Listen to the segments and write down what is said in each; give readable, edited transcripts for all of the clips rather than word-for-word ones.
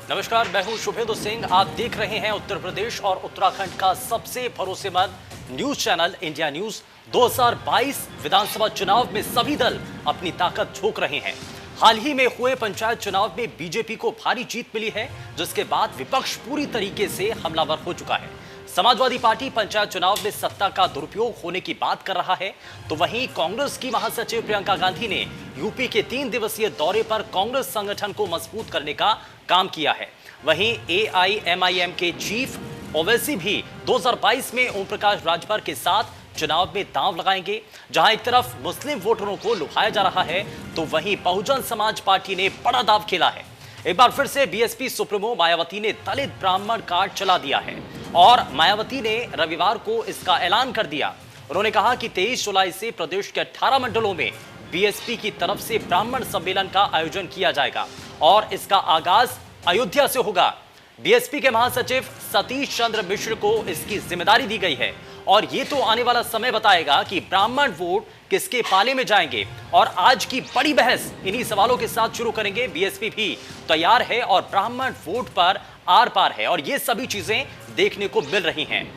नमस्कार, मैं हूं शुभेंदु सिंह। आप देख रहे हैं उत्तर प्रदेश और उत्तराखंड का सबसे भरोसेमंद न्यूज चैनल इंडिया न्यूज। 2022 विधानसभा चुनाव में सभी दल अपनी ताकत झोंक रहे हैं। हाल ही में हुए पंचायत चुनाव में बीजेपी को भारी जीत मिली है, जिसके बाद विपक्ष पूरी तरीके से हमलावर हो चुका है। समाजवादी पार्टी पंचायत चुनाव में सत्ता का दुरुपयोग होने की बात कर रहा है, तो वहीं कांग्रेस की महासचिव प्रियंका गांधी ने यूपी के 3 दिवसीय दौरे पर कांग्रेस संगठन को मजबूत करने का काम किया है। वहीं एआईएमआईएम के चीफ ओवैसी भी 2022 में ओम प्रकाश राजभर के साथ चुनाव में दांव लगाएंगे। जहां एक तरफ मुस्लिम वोटरों को लुभाया जा रहा है, तो वहीं बहुजन समाज पार्टी ने बड़ा दांव खेला है। एक बार फिर से बीएसपी सुप्रीमो मायावती ने दलित ब्राह्मण कार्ड चला दिया है और मायावती ने रविवार को इसका ऐलान कर दिया। उन्होंने कहा कि 23 जुलाई से प्रदेश के 18 मंडलों में बीएसपी की तरफ से ब्राह्मण सम्मेलन का आयोजन किया जाएगा और इसका आगाज अयोध्या से होगा। बीएसपी के महासचिव सतीश चंद्र मिश्र को इसकी जिम्मेदारी दी गई है और ये तो आने वाला समय बताएगा कि ब्राह्मण वोट किसके पाले में जाएंगे। और आज की बड़ी बहस इन्हीं सवालों के साथ शुरू करेंगे। बीएसपी भी तैयार है और ब्राह्मण वोट पर आर पार है और ये सभी चीजें देखने को मिल रही हैं।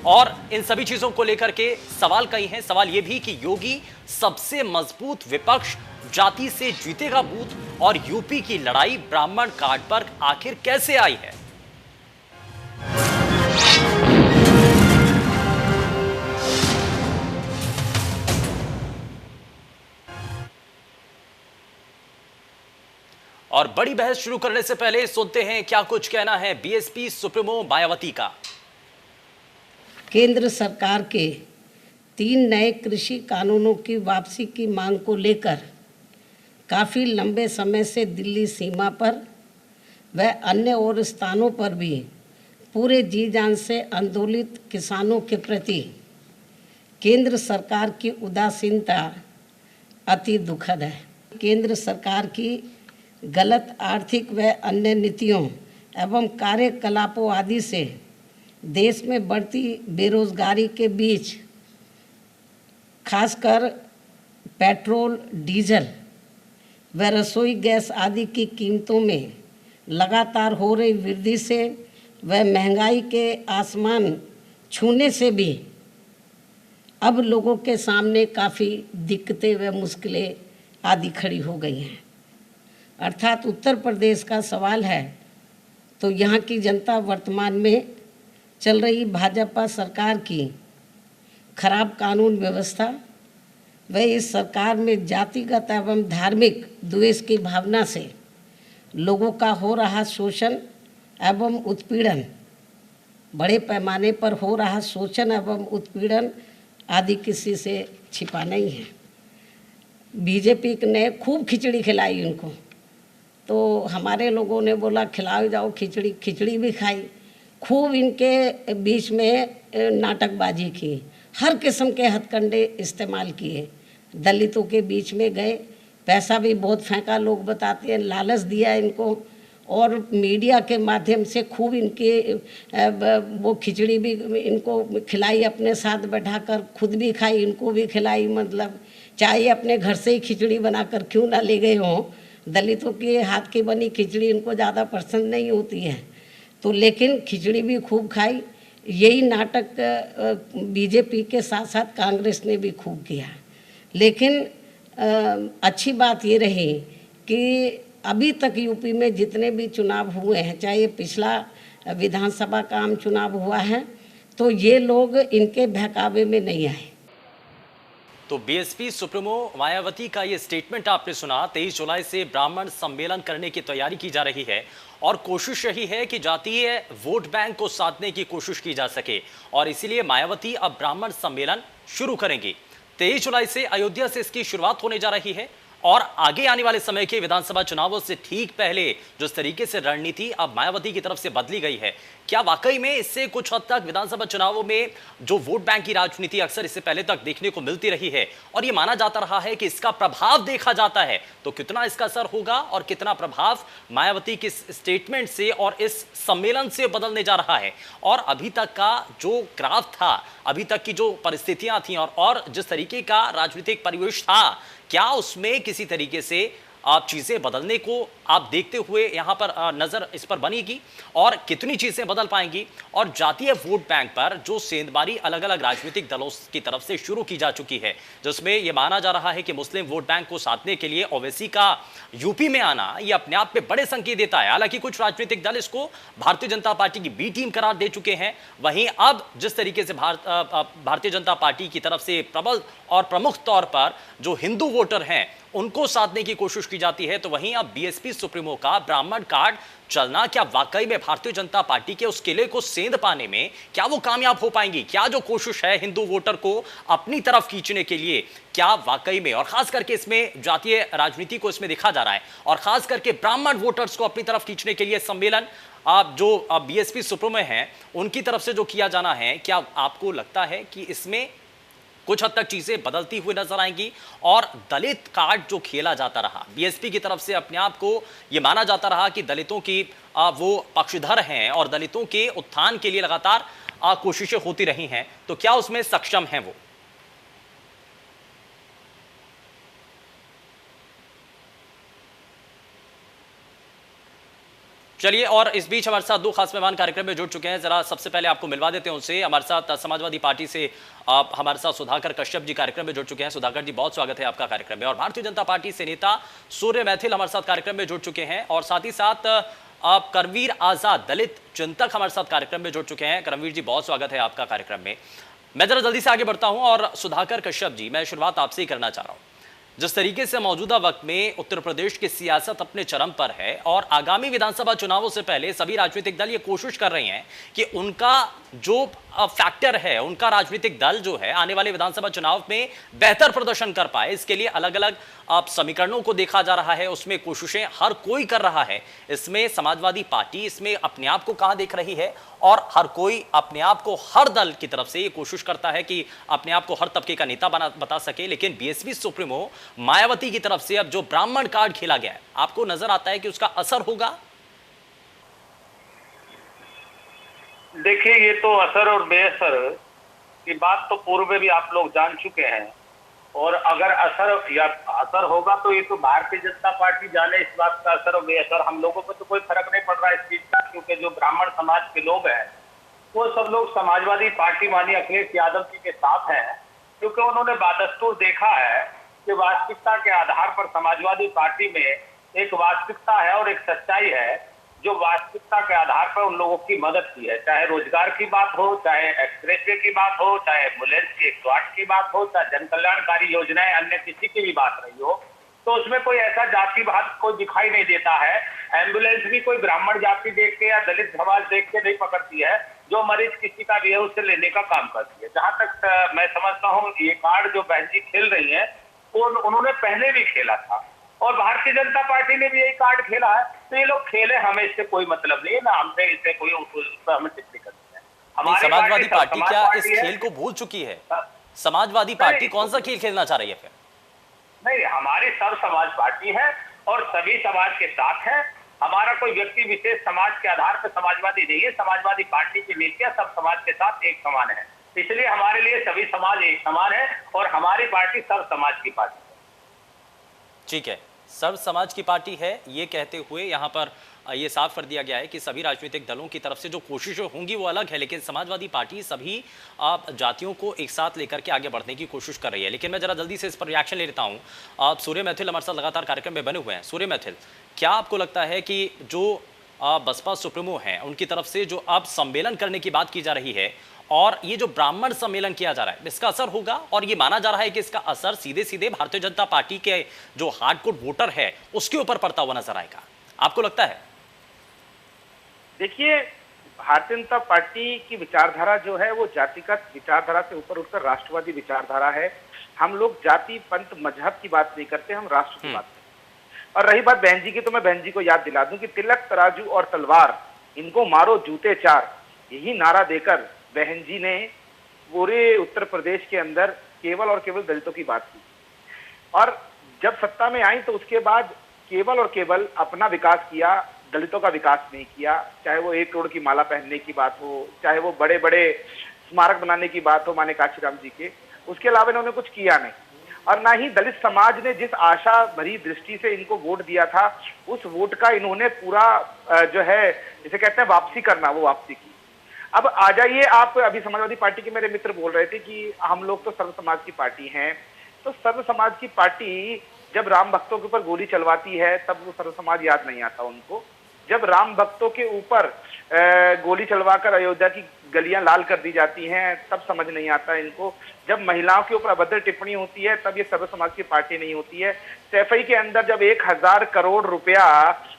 और इन सभी चीजों को लेकर के सवाल कई हैं। सवाल यह भी कि योगी सबसे मजबूत विपक्ष जाति से जीतेगा बूथ और यूपी की लड़ाई ब्राह्मण कार्ड पर आखिर कैसे आई है। और बड़ी बहस शुरू करने से पहले सुनते हैं क्या कुछ कहना है बीएसपी सुप्रीमो मायावती का। केंद्र सरकार के 3 नए कृषि कानूनों की वापसी की मांग को लेकर काफ़ी लंबे समय से दिल्ली सीमा पर व अन्य और स्थानों पर भी पूरे जी जान से आंदोलित किसानों के प्रति केंद्र सरकार की उदासीनता अति दुखद है। केंद्र सरकार की गलत आर्थिक व अन्य नीतियों एवं कार्यकलापों आदि से देश में बढ़ती बेरोजगारी के बीच खासकर पेट्रोल, डीजल व रसोई गैस आदि की कीमतों में लगातार हो रही वृद्धि से व महंगाई के आसमान छूने से भी अब लोगों के सामने काफ़ी दिक्कतें व मुश्किलें आदि खड़ी हो गई हैं। अर्थात उत्तर प्रदेश का सवाल है तो यहाँ की जनता वर्तमान में चल रही भाजपा सरकार की खराब कानून व्यवस्था व इस सरकार में जातिगत एवं धार्मिक द्वेष की भावना से लोगों का हो रहा शोषण एवं उत्पीड़न, बड़े पैमाने पर हो रहा शोषण एवं उत्पीड़न आदि किसी से छिपा नहीं है। बीजेपी ने खूब खिचड़ी खिलाई उनको, तो हमारे लोगों ने बोला खिलाओ जाओ खिचड़ी, खिचड़ी भी खाई। खूब इनके बीच में नाटकबाजी की, हर किस्म के हथकंडे इस्तेमाल किए। दलितों के बीच में गए, पैसा भी बहुत फेंका, लोग बताते हैं, लालच दिया इनको और मीडिया के माध्यम से खूब इनके वो खिचड़ी भी इनको खिलाई, अपने साथ बैठाकर खुद भी खाई, इनको भी खिलाई। मतलब चाहे अपने घर से ही खिचड़ी बनाकर क्यों ना ले गए हों, दलितों के हाथ की बनी खिचड़ी इनको ज़्यादा पसंद नहीं होती है, तो लेकिन खिचड़ी भी खूब खाई। यही नाटक बीजेपी के साथ साथ कांग्रेस ने भी खूब किया। लेकिन अच्छी बात ये रही कि अभी तक यूपी में जितने भी चुनाव हुए हैं, चाहे ये पिछला विधानसभा का आम चुनाव हुआ है, तो ये लोग इनके बहकावे में नहीं आए। तो बीएसपी सुप्रीमो मायावती का ये स्टेटमेंट आपने सुना। 23 जुलाई से ब्राह्मण सम्मेलन करने की तैयारी की जा रही है और कोशिश यही है कि जातीय वोट बैंक को साधने की कोशिश की जा सके और इसीलिए मायावती अब ब्राह्मण सम्मेलन शुरू करेंगी। 23 जुलाई से अयोध्या से इसकी शुरुआत होने जा रही है और आगे आने वाले समय के विधानसभा चुनावों से ठीक पहले जिस तरीके से रणनीति अब मायावती की तरफ से बदली गई है, क्या वाकई में इससे कुछ हद तक विधानसभा चुनावों में जो वोट बैंक की राजनीति अक्सर इससे पहले तक देखने को मिलती रही है और ये माना जाता रहा है कि इसका प्रभाव देखा जाता है, तो कितना इसका असर होगा और कितना प्रभाव मायावती के स्टेटमेंट से और इस सम्मेलन से बदलने जा रहा है। और अभी तक का जो ग्राफ था, अभी तक की जो परिस्थितियां थी और जिस तरीके का राजनीतिक परिवेश था, क्या उसमें किसी तरीके से आप चीजें बदलने को आप देखते हुए यहां पर नजर इस पर बनेगी और कितनी चीजें बदल पाएंगी? और जातीय वोट बैंक पर जो सेंधमारी अलग अलग राजनीतिक दलों की तरफ से शुरू की जा चुकी है, जिसमें यह माना जा रहा है कि मुस्लिम वोट बैंक को साधने के लिए ओवैसी का यूपी में आना यह अपने आप में बड़े संकेत देता है। हालांकि कुछ राजनीतिक दल इसको भारतीय जनता पार्टी की बी टीम करार दे चुके हैं। वहीं अब जिस तरीके से भारतीय जनता पार्टी की तरफ से प्रबल और प्रमुख तौर पर जो हिंदू वोटर हैं उनको साधने की कोशिश की जाती है, तो वहीं अब बीएसपी सुप्रीमो का ब्राह्मण कार्ड चलना क्या वाकई में भारतीय जनता पार्टी के उस किले को सेंध पाने में क्या वो कामयाब हो पाएंगी? क्या जो कोशिश है हिंदू वोटर को अपनी तरफ खींचने के लिए, क्या वाकई में, और खास करके इसमें जातीय राजनीति को इसमें देखा जा रहा है और खास करके ब्राह्मण वोटर्स को अपनी तरफ खींचने के लिए सम्मेलन आप जो बीएसपी सुप्रीमो हैं उनकी तरफ से जो किया जाना है, क्या आपको लगता है कि इसमें कुछ हद तक चीजें बदलती हुई नजर आएंगी? और दलित कार्ड जो खेला जाता रहा बीएसपी की तरफ से, अपने आप को यह माना जाता रहा कि दलितों की वो पक्षधर हैं और दलितों के उत्थान के लिए लगातार कोशिशें होती रही हैं, तो क्या उसमें सक्षम हैं वो? चलिए, और इस बीच हमारे साथ दो खास मेहमान कार्यक्रम में जुड़ चुके हैं। जरा सबसे पहले आपको मिलवा देते हैं उनसे। हमारे साथ समाजवादी पार्टी से आप हमारे साथ सुधाकर कश्यप जी कार्यक्रम में जुड़ चुके हैं। सुधाकर जी, बहुत स्वागत है आपका कार्यक्रम में। और भारतीय जनता पार्टी से नेता सूर्य मैथिल हमारे साथ कार्यक्रम में जुड़ चुके हैं और साथ ही साथ आप करमवीर आजाद दलित चिंतक हमारे साथ कार्यक्रम में जुड़ चुके हैं। करमवीर जी, बहुत स्वागत है आपका कार्यक्रम में। मैं जरा जल्दी से आगे बढ़ता हूं और सुधाकर कश्यप जी, मैं शुरुआत आपसे ही करना चाह रहा हूं। जिस तरीके से मौजूदा वक्त में उत्तर प्रदेश की सियासत अपने चरम पर है और आगामी विधानसभा चुनावों से पहले सभी राजनीतिक दल ये कोशिश कर रहे हैं कि उनका जो फैक्टर है, उनका राजनीतिक दल जो है आने वाले विधानसभा चुनाव में बेहतर प्रदर्शन कर पाए, इसके लिए अलग अलग समीकरणों को देखा जा रहा है, उसमें कोशिशें हर कोई कर रहा है। इसमें समाजवादी पार्टी इसमें अपने आप को कहां देख रही है? और हर कोई अपने आप को, हर दल की तरफ से ये कोशिश करता है कि अपने आप को हर तबके का नेता बता सके, लेकिन बीएसपी सुप्रीमो मायावती की तरफ से अब जो ब्राह्मण कार्ड खेला गया है, आपको नजर आता है कि उसका असर होगा? देखिए, ये तो असर और बेअसर की बात तो पूर्व में भी आप लोग जान चुके हैं, और अगर असर होगा तो ये तो भारतीय जनता पार्टी जाने इस बात का असर और बेअसर। हम लोगों को तो कोई फर्क नहीं पड़ रहा इस चीज का, क्योंकि जो ब्राह्मण समाज के लोग हैं वो सब लोग समाजवादी पार्टी माननीय अखिलेश यादव जी के साथ हैं, क्योंकि उन्होंने बादस्तूर देखा है कि वास्तविकता के आधार पर समाजवादी पार्टी में एक वास्तविकता है और एक सच्चाई है, जो वास्तविकता के आधार पर उन लोगों की मदद की है। चाहे रोजगार की बात हो, चाहे एक्सप्रेसवे की बात हो, चाहे एम्बुलेंस की 108 की बात हो, चाहे जन कल्याणकारी योजनाएं अन्य किसी की भी बात रही हो, तो उसमें कोई ऐसा जातिवाद कोई दिखाई नहीं देता है। एम्बुलेंस भी कोई ब्राह्मण जाति देख के या दलित समाज देख के नहीं पकड़ती है, जो मरीज किसी का भी है उससे लेने का काम करती है। जहां तक मैं समझता हूँ ये कार्ड जो बहन जी खेल रही है उन्होंने पहले भी खेला था और भारतीय जनता पार्टी ने भी यही कार्ड खेला है, तो ये लोग खेले, हमें इससे कोई मतलब नहीं है ना, हमसे इससे कोई हमें टिप्पणी करनी है। हमारी समाजवादी पार्टी क्या इस खेल को भूल चुकी है? समाजवादी पार्टी कौन सा खेल खेलना चाह रही है फिर? नहीं, हमारी सब समाज पार्टी है और सभी समाज के साथ है। हमारा कोई व्यक्ति विशेष समाज के आधार पर समाजवादी नहीं है। समाजवादी पार्टी की नीतियां सब समाज के साथ एक समान है, इसलिए हमारे लिए सभी समाज एक समान है और हमारी पार्टी सब समाज की पार्टी है। ठीक है, सर्व समाज की पार्टी है, ये कहते हुए यहाँ पर ये साफ कर दिया गया है कि सभी राजनीतिक दलों की तरफ से जो कोशिशें होंगी वो अलग है, लेकिन समाजवादी पार्टी सभी जातियों को एक साथ लेकर के आगे बढ़ने की कोशिश कर रही है। लेकिन मैं जरा जल्दी से इस पर रिएक्शन ले लेता हूँ। आप सूर्य मैथिल हमारे साथ लगातार कार्यक्रम में बने हुए हैं। सूर्य मैथिल, क्या आपको लगता है कि जो बसपा सुप्रीमो हैं उनकी तरफ से जो अब सम्मेलन करने की बात की जा रही है और ये जो ब्राह्मण सम्मेलन किया जा रहा है, इसका असर होगा? और ये माना जा रहा है कि इसका असर सीधे सीधे भारतीय जनता पार्टी के जो हार्डकोर वोटर है उसके ऊपर पड़ता हुआ नजर आएगा, आपको लगता है? देखिए, भारतीय जनता पार्टी की विचारधारा जो है वो जातिगत विचारधारा से ऊपर उठकर राष्ट्रवादी विचारधारा है। हम लोग जाति पंथ मजहब की बात नहीं करते, हम राष्ट्र की बात करते। और रही बात बहन जी की, तो मैं बहन जी को याद दिला दूं कि तिलक तराजू और तलवार, इनको मारो जूते चार, यही नारा देकर बहन जी ने पूरे उत्तर प्रदेश के अंदर केवल और केवल दलितों की बात की। और जब सत्ता में आई तो उसके बाद केवल और केवल अपना विकास किया, दलितों का विकास नहीं किया। चाहे वो 1 करोड़ की माला पहनने की बात हो, चाहे वो बड़े बड़े स्मारक बनाने की बात हो माने काशीराम जी के, उसके अलावा इन्होंने कुछ किया नहीं। और ना ही दलित समाज ने जिस आशा भरी दृष्टि से इनको वोट दिया था, उस वोट का इन्होंने पूरा जो है जिसे कहते हैं वापसी करना, वो वापसी की। अब आ जाइए आप, अभी समाजवादी पार्टी के मेरे मित्र बोल रहे थे कि हम लोग तो सर्व समाज की पार्टी हैं। तो सर्व समाज की पार्टी जब राम भक्तों के ऊपर गोली चलवाती है तब वो सर्व समाज याद नहीं आता उनको। जब राम भक्तों के ऊपर गोली चलवाकर अयोध्या की गलियां लाल कर दी जाती हैं तब समझ नहीं आता इनको। जब महिलाओं के ऊपर अभद्र टिप्पणी होती है तब ये सर्व समाज की पार्टी नहीं होती है। सैफई के अंदर जब 1000 करोड़ रुपया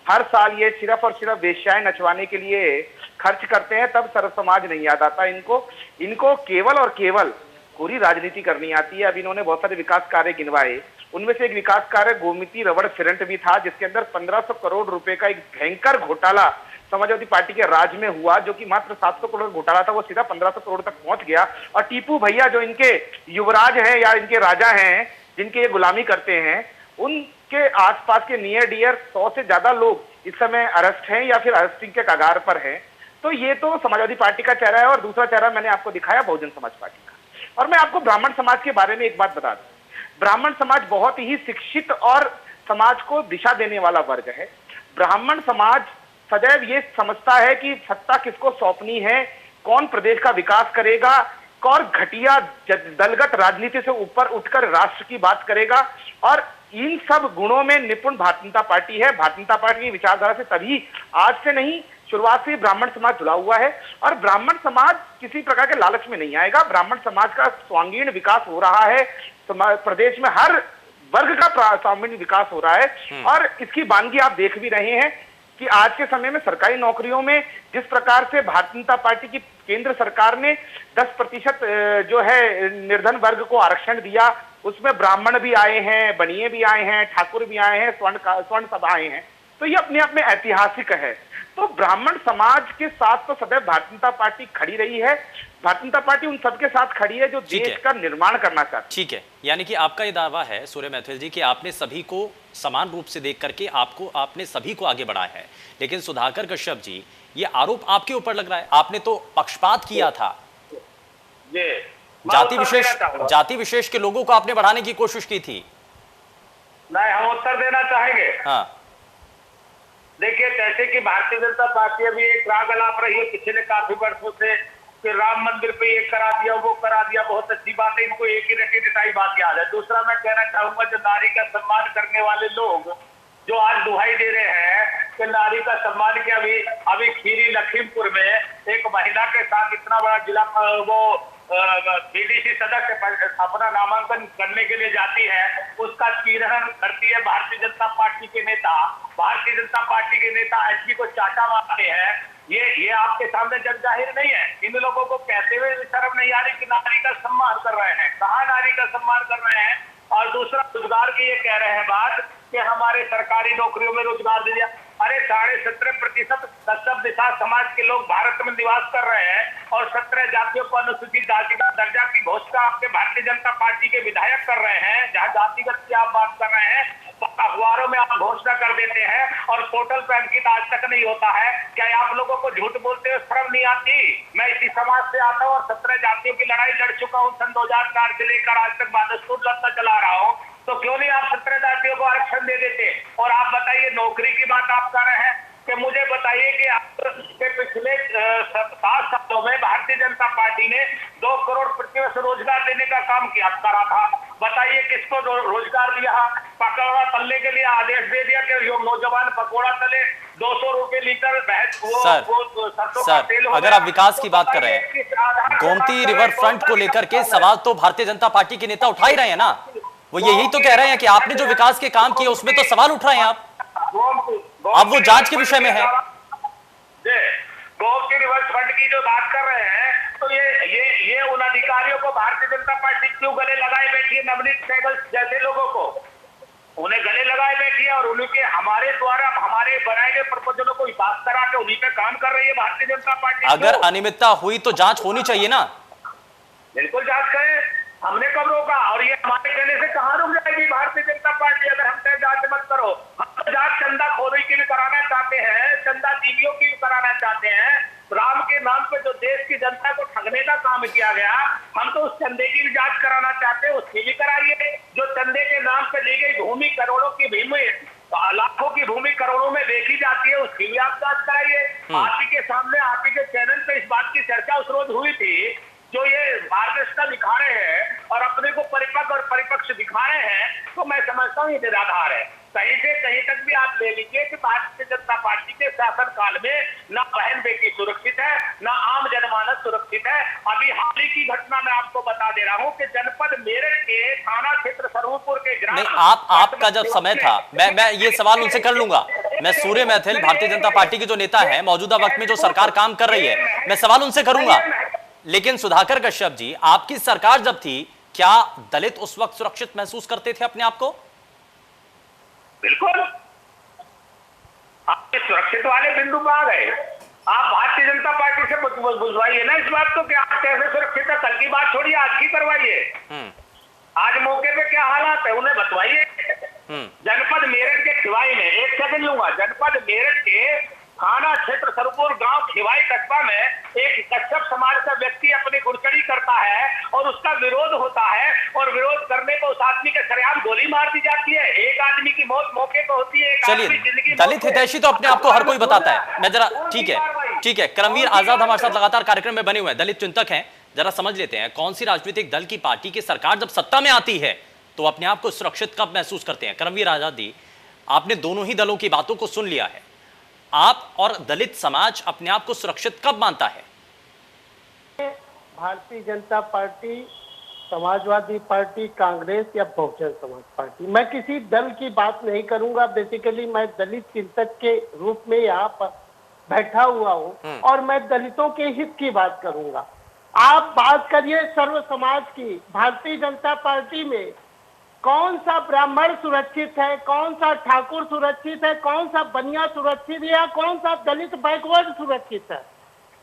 हर साल ये सिर्फ और सिर्फ वेश्याएं नचवाने के लिए खर्च करते हैं तब सर्व समाज नहीं याद आता इनको। इनको केवल और केवल पूरी राजनीति करनी आती है। अब इन्होंने बहुत सारे विकास कार्य गिनवाए, उनमें से एक विकास कार्य गोमती रबड़ फ्रंट भी था, जिसके अंदर 1500 करोड़ रुपए का एक भयंकर घोटाला समाजवादी पार्टी के राज में हुआ, जो कि मात्र 700 करोड़ घोटाला था, वो सीधा 1500 करोड़ तक पहुंच गया। और टीपू भैया जो इनके युवराज हैं या इनके राजा हैं, जिनके ये गुलामी करते हैं, उनके आसपास के नियर डियर 100 से ज्यादा लोग इस समय अरेस्ट हैं या फिर अरेस्टिंग के कगार पर हैं। तो ये तो समाजवादी पार्टी का चेहरा है। और दूसरा चेहरा मैंने आपको दिखाया बहुजन समाज पार्टी का। और मैं आपको ब्राह्मण समाज के बारे में एक बात बता दूं, ब्राह्मण समाज बहुत ही शिक्षित और समाज को दिशा देने वाला वर्ग है। ब्राह्मण समाज सदैव ये समझता है कि सत्ता किसको सौंपनी है, कौन प्रदेश का विकास करेगा, और घटिया दलगत राजनीति से ऊपर उठकर राष्ट्र की बात करेगा। और इन सब गुणों में निपुण भारतीय जनता पार्टी है। भारतीय जनता पार्टी की विचारधारा से तभी आज से नहीं, शुरुआत से ब्राह्मण समाज जुड़ा हुआ है। और ब्राह्मण समाज किसी प्रकार के लालच में नहीं आएगा। ब्राह्मण समाज का स्वांगीण विकास हो रहा है, प्रदेश में हर वर्ग का स्वांगीण विकास हो रहा है। और इसकी बानगी आप देख भी रहे हैं कि आज के समय में सरकारी नौकरियों में जिस प्रकार से भारतीय जनता पार्टी की केंद्र सरकार ने 10% जो है निर्धन वर्ग को आरक्षण दिया, उसमें ब्राह्मण भी आए हैं, बनिए भी आए हैं, ठाकुर भी आए हैं, स्वर्ण सब आए हैं। तो ये अपने आप में ऐतिहासिक है। तो ब्राह्मण समाज के साथ तो सदैव भारतीय जनता पार्टी खड़ी रही है। भारतीय जनता पार्टी उन सबके साथ खड़ी है जो देश का निर्माण करना चाहती है। ठीक है, यानी कि आपका ये दावा है सूर्य मैथिल जी कि आपने सभी को समान रूप से देख करके आपने सभी को आगे बढ़ाया है। लेकिन सुधाकर कश्यप जी, ये आरोप आपके ऊपर लग रहा है, आपने तो पक्षपात किया था। जाति विशेष के लोगों को आपने बढ़ाने की कोशिश की थी। नहीं, हम उत्तर देना चाहेंगे। हाँ, देखिए, जैसे कि भारतीय जनता पार्टी अभी एक राग अलाप रही है पिछले काफी वर्षों से कि राम मंदिर पे ये करा दिया, वो करा दिया, बहुत अच्छी बात है, इनको एक ही रटी दिखाई बात याद है। दूसरा मैं कहना चाहूंगा, जो नारी का सम्मान करने वाले लोग जो आज दुहाई दे रहे हैं कि नारी का सम्मान किया, अभी खीरी लखीमपुर में एक महिला के साथ इतना बड़ा जिला वो बीडीसी सदस्य अपना नामांकन करने के लिए जाती है, उसका चीरहरण करती है भारतीय जनता पार्टी के नेता। भारतीय जनता पार्टी के नेता एचपी को चाटा मारते हैं। ये आपके सामने जग जाहिर नहीं है। इन लोगों को कहते हुए शर्म नहीं आ रही कि नारी का सम्मान कर रहे हैं। कहाँ नारी का सम्मान कर रहे हैं? और दूसरा, रोजगार की ये कह रहे हैं बात कि हमारे सरकारी नौकरियों में रोजगार दे दिया। अरे 17.5% दशम दिशा समाज के लोग भारत में निवास कर रहे हैं और 17 जातियों को अनुसूचित जाति का दर्जा की घोषणा आपके भारतीय जनता पार्टी के विधायक कर रहे हैं। जहां जातिगत की आप बात कर रहे हैं, तो अखबारों में आप घोषणा कर देते हैं और पोर्टल पे अंकित आज तक नहीं होता है। क्या आप लोगों को झूठ बोलते हुए शर्म नहीं आती? मैं इसी समाज से आता हूँ और 17 जातियों की लड़ाई लड़ चुका हूँ। सन 2004 से लेकर आज तक बादस्तूर लड़ता चला रहा हूँ। तो क्यों नहीं आप 17 जातियों को आरक्षण दे देते? और आप बताइए, नौकरी की बात आप कर रहे हैं कि मुझे बताइए कि आपके पिछले 7 सालों में भारतीय जनता पार्टी ने 2 करोड़ प्रतिवर्ष रोजगार देने का काम किया करा था। बताइए किसको रोजगार दिया? पकौड़ा तलने के लिए आदेश दे दिया कि नौजवान पकौड़ा तले 200 रुपए लीटर सर, अगर आप विकास की बात कर रहे हैं, गोमती रिवर फ्रंट को लेकर के सवाल तो भारतीय जनता पार्टी के नेता उठा ही रहे हैं ना। वो यही तो कह रहे हैं कि आपने जो विकास के काम किए उसमें तो सवाल उठ रहे हैं आप। अब वो जांच के विषय में है। गोमती रिवर फ्रंट की जो बात कर रहे हैं, तो ये उन अधिकारियों को भारतीय जनता पार्टी क्यों गले लगाए बैठी है? नवनीत सहगल जैसे लोगों को उन्हें गले लगाए बैठी है और उनके हमारे द्वारा हमारे बनाए गए प्रपोजलों को पास करा के उन्हीं पे काम कर रही है भारतीय जनता पार्टी। अगर अनियमितता हुई तो जांच होनी चाहिए ना। बिल्कुल जांच करें, हमने कब रोका? और ये हमारे कहने से कहां रुक जाएगी भारतीय जनता पार्टी? अगर हम तय जांच मत करो, हम तो जांच चंदा खोरी की भी कराना चाहते हैं, चंदा दीदियों की भी कराना चाहते हैं। राम के नाम पे जो देश की जनता को ठगने का काम किया गया, हम तो उस चंदे की भी जांच कराना चाहते हैं, उसकी भी कराइए। जो की भूमि, लाखों की भूमि करोड़ों में देखी जाती है, उसकी भी आप जांच कराइए। आप ही के सामने, आप ही के चैनल पे इस बात की चर्चा उस रोज हुई थी, जो ये मार्गदर्शिता दिखा रहे हैं और अपने को परिपक्व और परिपक्ष दिखा रहे हैं, तो मैं समझता हूँ ये निराधार है। कहीं से कहीं तक भी आप ले लीजिए कि भारतीय जनता पार्टी के शासन काल में ना बहन बेटी सुरक्षित है, ना आम जनमानस सुरक्षित है। अभी हाल ही की घटना मैं आपको बता दे रहा हूं कि जनपद मेरठ के थाना क्षेत्र सरवुपुर के ग्राम, नहीं, आपका जब समय था, मैं ये सवाल उनसे कर लूंगा। मैं सूर्य मैथिल, भारतीय जनता पार्टी के जो नेता हैं मौजूदा वक्त में जो सरकार काम कर रही है, मैं सवाल उनसे करूंगा। लेकिन सुधाकर कश्यप जी, आपकी सरकार जब थी, क्या दलित उस वक्त सुरक्षित महसूस करते थे अपने आप को? बिल्कुल। आप सुरक्षित वाले बिंदु पर आ गए। आप भारतीय जनता पार्टी से बुझवाइए ना इस बात को कि आप कैसे सुरक्षित है। कल की बात छोड़िए, आज की करवाइए। आज मौके पे क्या हालात है उन्हें बतवाइए। जनपद मेरठ के खिवाई में, एक सेकंड लूंगा, जनपद मेरठ के थाना क्षेत्र सरपुर गांव खिवाई कस्बा में एक कश्यप समाज का व्यक्ति अपनी गुड़चड़ी करता है और उसका विरोध होता है, और विरोध करने को उस आदमी के सरेआम गोली मार दी जाती है। एक आदमी की मौत मौके पर होती है। चलिए, दलित हितैषी तो अपने आप को हर कोई बताता है। मैं जरा, ठीक है, करमवीर आजाद हमारे साथ लगातार कार्यक्रम में बने हुए हैं, दलित चिंतक हैं। जरा समझ लेते हैं, कौन सी राजनीतिक दल की पार्टी की सरकार जब सत्ता में आती है तो अपने आप को सुरक्षित कब महसूस करते हैं? करमवीर आजाद जी, आपने दोनों ही दलों की बातों को सुन लिया है। आप और दलित समाज अपने आप को सुरक्षित कब मानता है? भारतीय जनता पार्टी, समाजवादी पार्टी, कांग्रेस या बहुजन समाज पार्टी, मैं किसी दल की बात नहीं करूंगा। बेसिकली मैं दलित चिंतक के रूप में यहाँ पर बैठा हुआ हूँ और मैं दलितों के हित की बात करूंगा। आप बात करिए सर्व समाज की। भारतीय जनता पार्टी में कौन सा ब्राह्मण सुरक्षित है, कौन सा ठाकुर सुरक्षित है, कौन सा बनिया सुरक्षित है, या कौन सा दलित बैकवर्ड सुरक्षित है?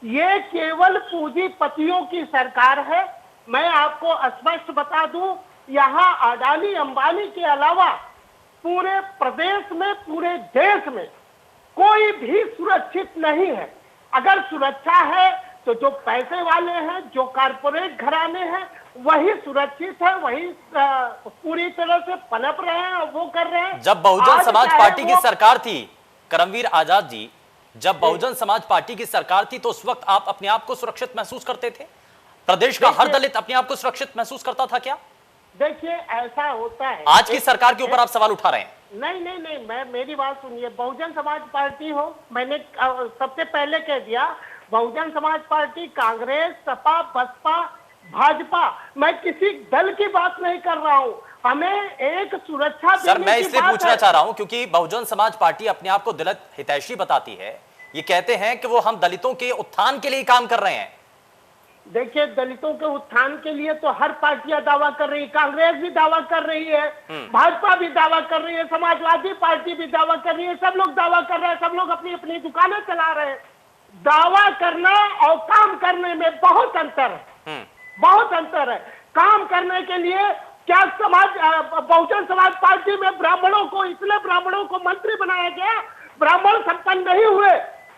ये केवल पूंजीपतियों की सरकार है। मैं आपको स्पष्ट बता दूं, यहाँ अडानी अंबानी के अलावा पूरे प्रदेश में, पूरे देश में कोई भी सुरक्षित नहीं है। अगर सुरक्षा है तो जो पैसे वाले हैं, जो कारपोरेट घराने हैं, वही सुरक्षित है, वही पूरी तरह से पनप रहे हैं और वो कर रहे हैं। जब बहुजन समाज पार्टी की सरकार थी, करमवीर आजाद जी, जब बहुजन समाज पार्टी की सरकार थी तो उस वक्त आप अपने आप को सुरक्षित महसूस करते थे? प्रदेश का हर दलित अपने आप को सुरक्षित महसूस करता था क्या? देखिए, ऐसा होता है। आज की सरकार के ऊपर आप सवाल उठा रहे हैं। नहीं, मैं मेरी बात सुनिए। बहुजन समाज पार्टी हो, मैंने सबसे पहले कह दिया, बहुजन समाज पार्टी, कांग्रेस, सपा, बसपा, भाजपा, मैं किसी दल की बात नहीं कर रहा हूं। हमें एक सुरक्षा सर, मैं इसलिए पूछना चाह रहा हूं क्योंकि बहुजन समाज पार्टी अपने आप को दलित हितैषी बताती है। ये कहते हैं कि वो हम दलितों के उत्थान के लिए काम कर रहे हैं। देखिए, दलितों के उत्थान के लिए तो हर पार्टियां दावा कर रही है। कांग्रेस भी दावा कर रही है, भाजपा भी दावा कर रही है, समाजवादी पार्टी भी दावा कर रही है, सब लोग दावा कर रहे हैं, सब लोग अपनी अपनी दुकानें चला रहे हैं। दावा करना और काम करने में बहुत अंतर है, बहुत अंतर है। काम करने के लिए क्या बहुजन समाज पार्टी में ब्राह्मणों को, इसलिए ब्राह्मणों को मंत्री बनाया गया? ब्राह्मण संपन्न नहीं हुए,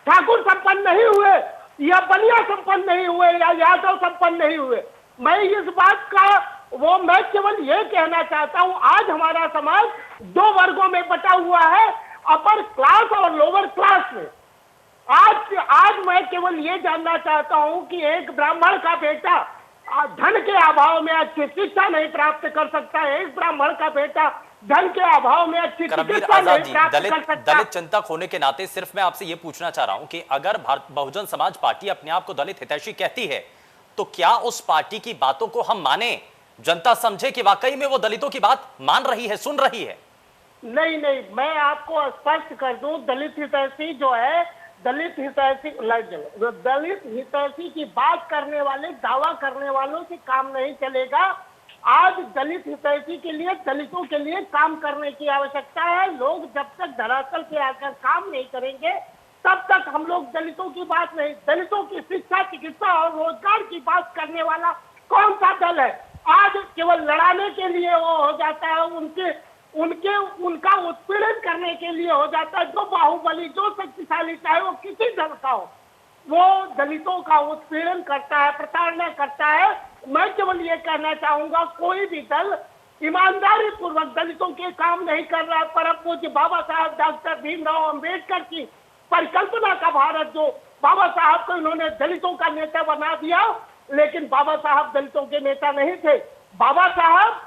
ठाकुर संपन्न नहीं हुए, या बनिया संपन्न नहीं हुए, या यादव संपन्न नहीं हुए। मैं इस बात का मैं केवल ये कहना चाहता हूं, आज हमारा समाज दो वर्गों में बटा हुआ है, अपर क्लास और लोअर क्लास में। आज मैं केवल ये जानना चाहता हूं कि एक ब्राह्मण का बेटा धन के अभाव में अच्छी शिक्षा नहीं प्राप्त कर सकता है, एक ब्राह्मण का बेटा धन के अभाव में अच्छी शिक्षा नहीं प्राप्त कर सकता। दलित चिंतक होने के नाते सिर्फ मैं आपसे ये पूछना चाह रहा हूं कि अगर बहुजन समाज पार्टी अपने आप को दलित हितैषी कहती है तो क्या उस पार्टी की बातों को हम माने, जनता समझे कि वाकई में वो दलितों की बात मान रही है, सुन रही है? नहीं, मैं आपको स्पष्ट कर दूं, दलित हितैषी जो है, दलित हितैषी की बात करने वाले, दावा करने वालों से काम नहीं चलेगा। आज दलित हितैषी के लिए, दलितों के लिए काम करने की आवश्यकता है। लोग जब तक धरातल पे आकर काम नहीं करेंगे तब तक हम लोग दलितों की बात नहीं, दलितों की शिक्षा, चिकित्सा और रोजगार की बात करने वाला कौन सा दल है? आज केवल लड़ाने के लिए वो हो जाता है, उनका उत्पीड़न करने के लिए हो जाता है। जो बाहुबली, जो शक्तिशाली, चाहे वो किसी दल का हो, वो दलितों का उत्पीड़न करता है, प्रताड़ना करता है। मैं केवल ये कहना चाहूंगा, कोई भी दल ईमानदारी पूर्वक दलितों के काम नहीं कर रहा। परम पूज्य बाबा साहब डॉक्टर भीमराव अंबेडकर की परिकल्पना का भारत, जो बाबा साहब को इन्होंने दलितों का नेता बना दिया, लेकिन बाबा साहब दलितों के नेता नहीं थे। बाबा साहब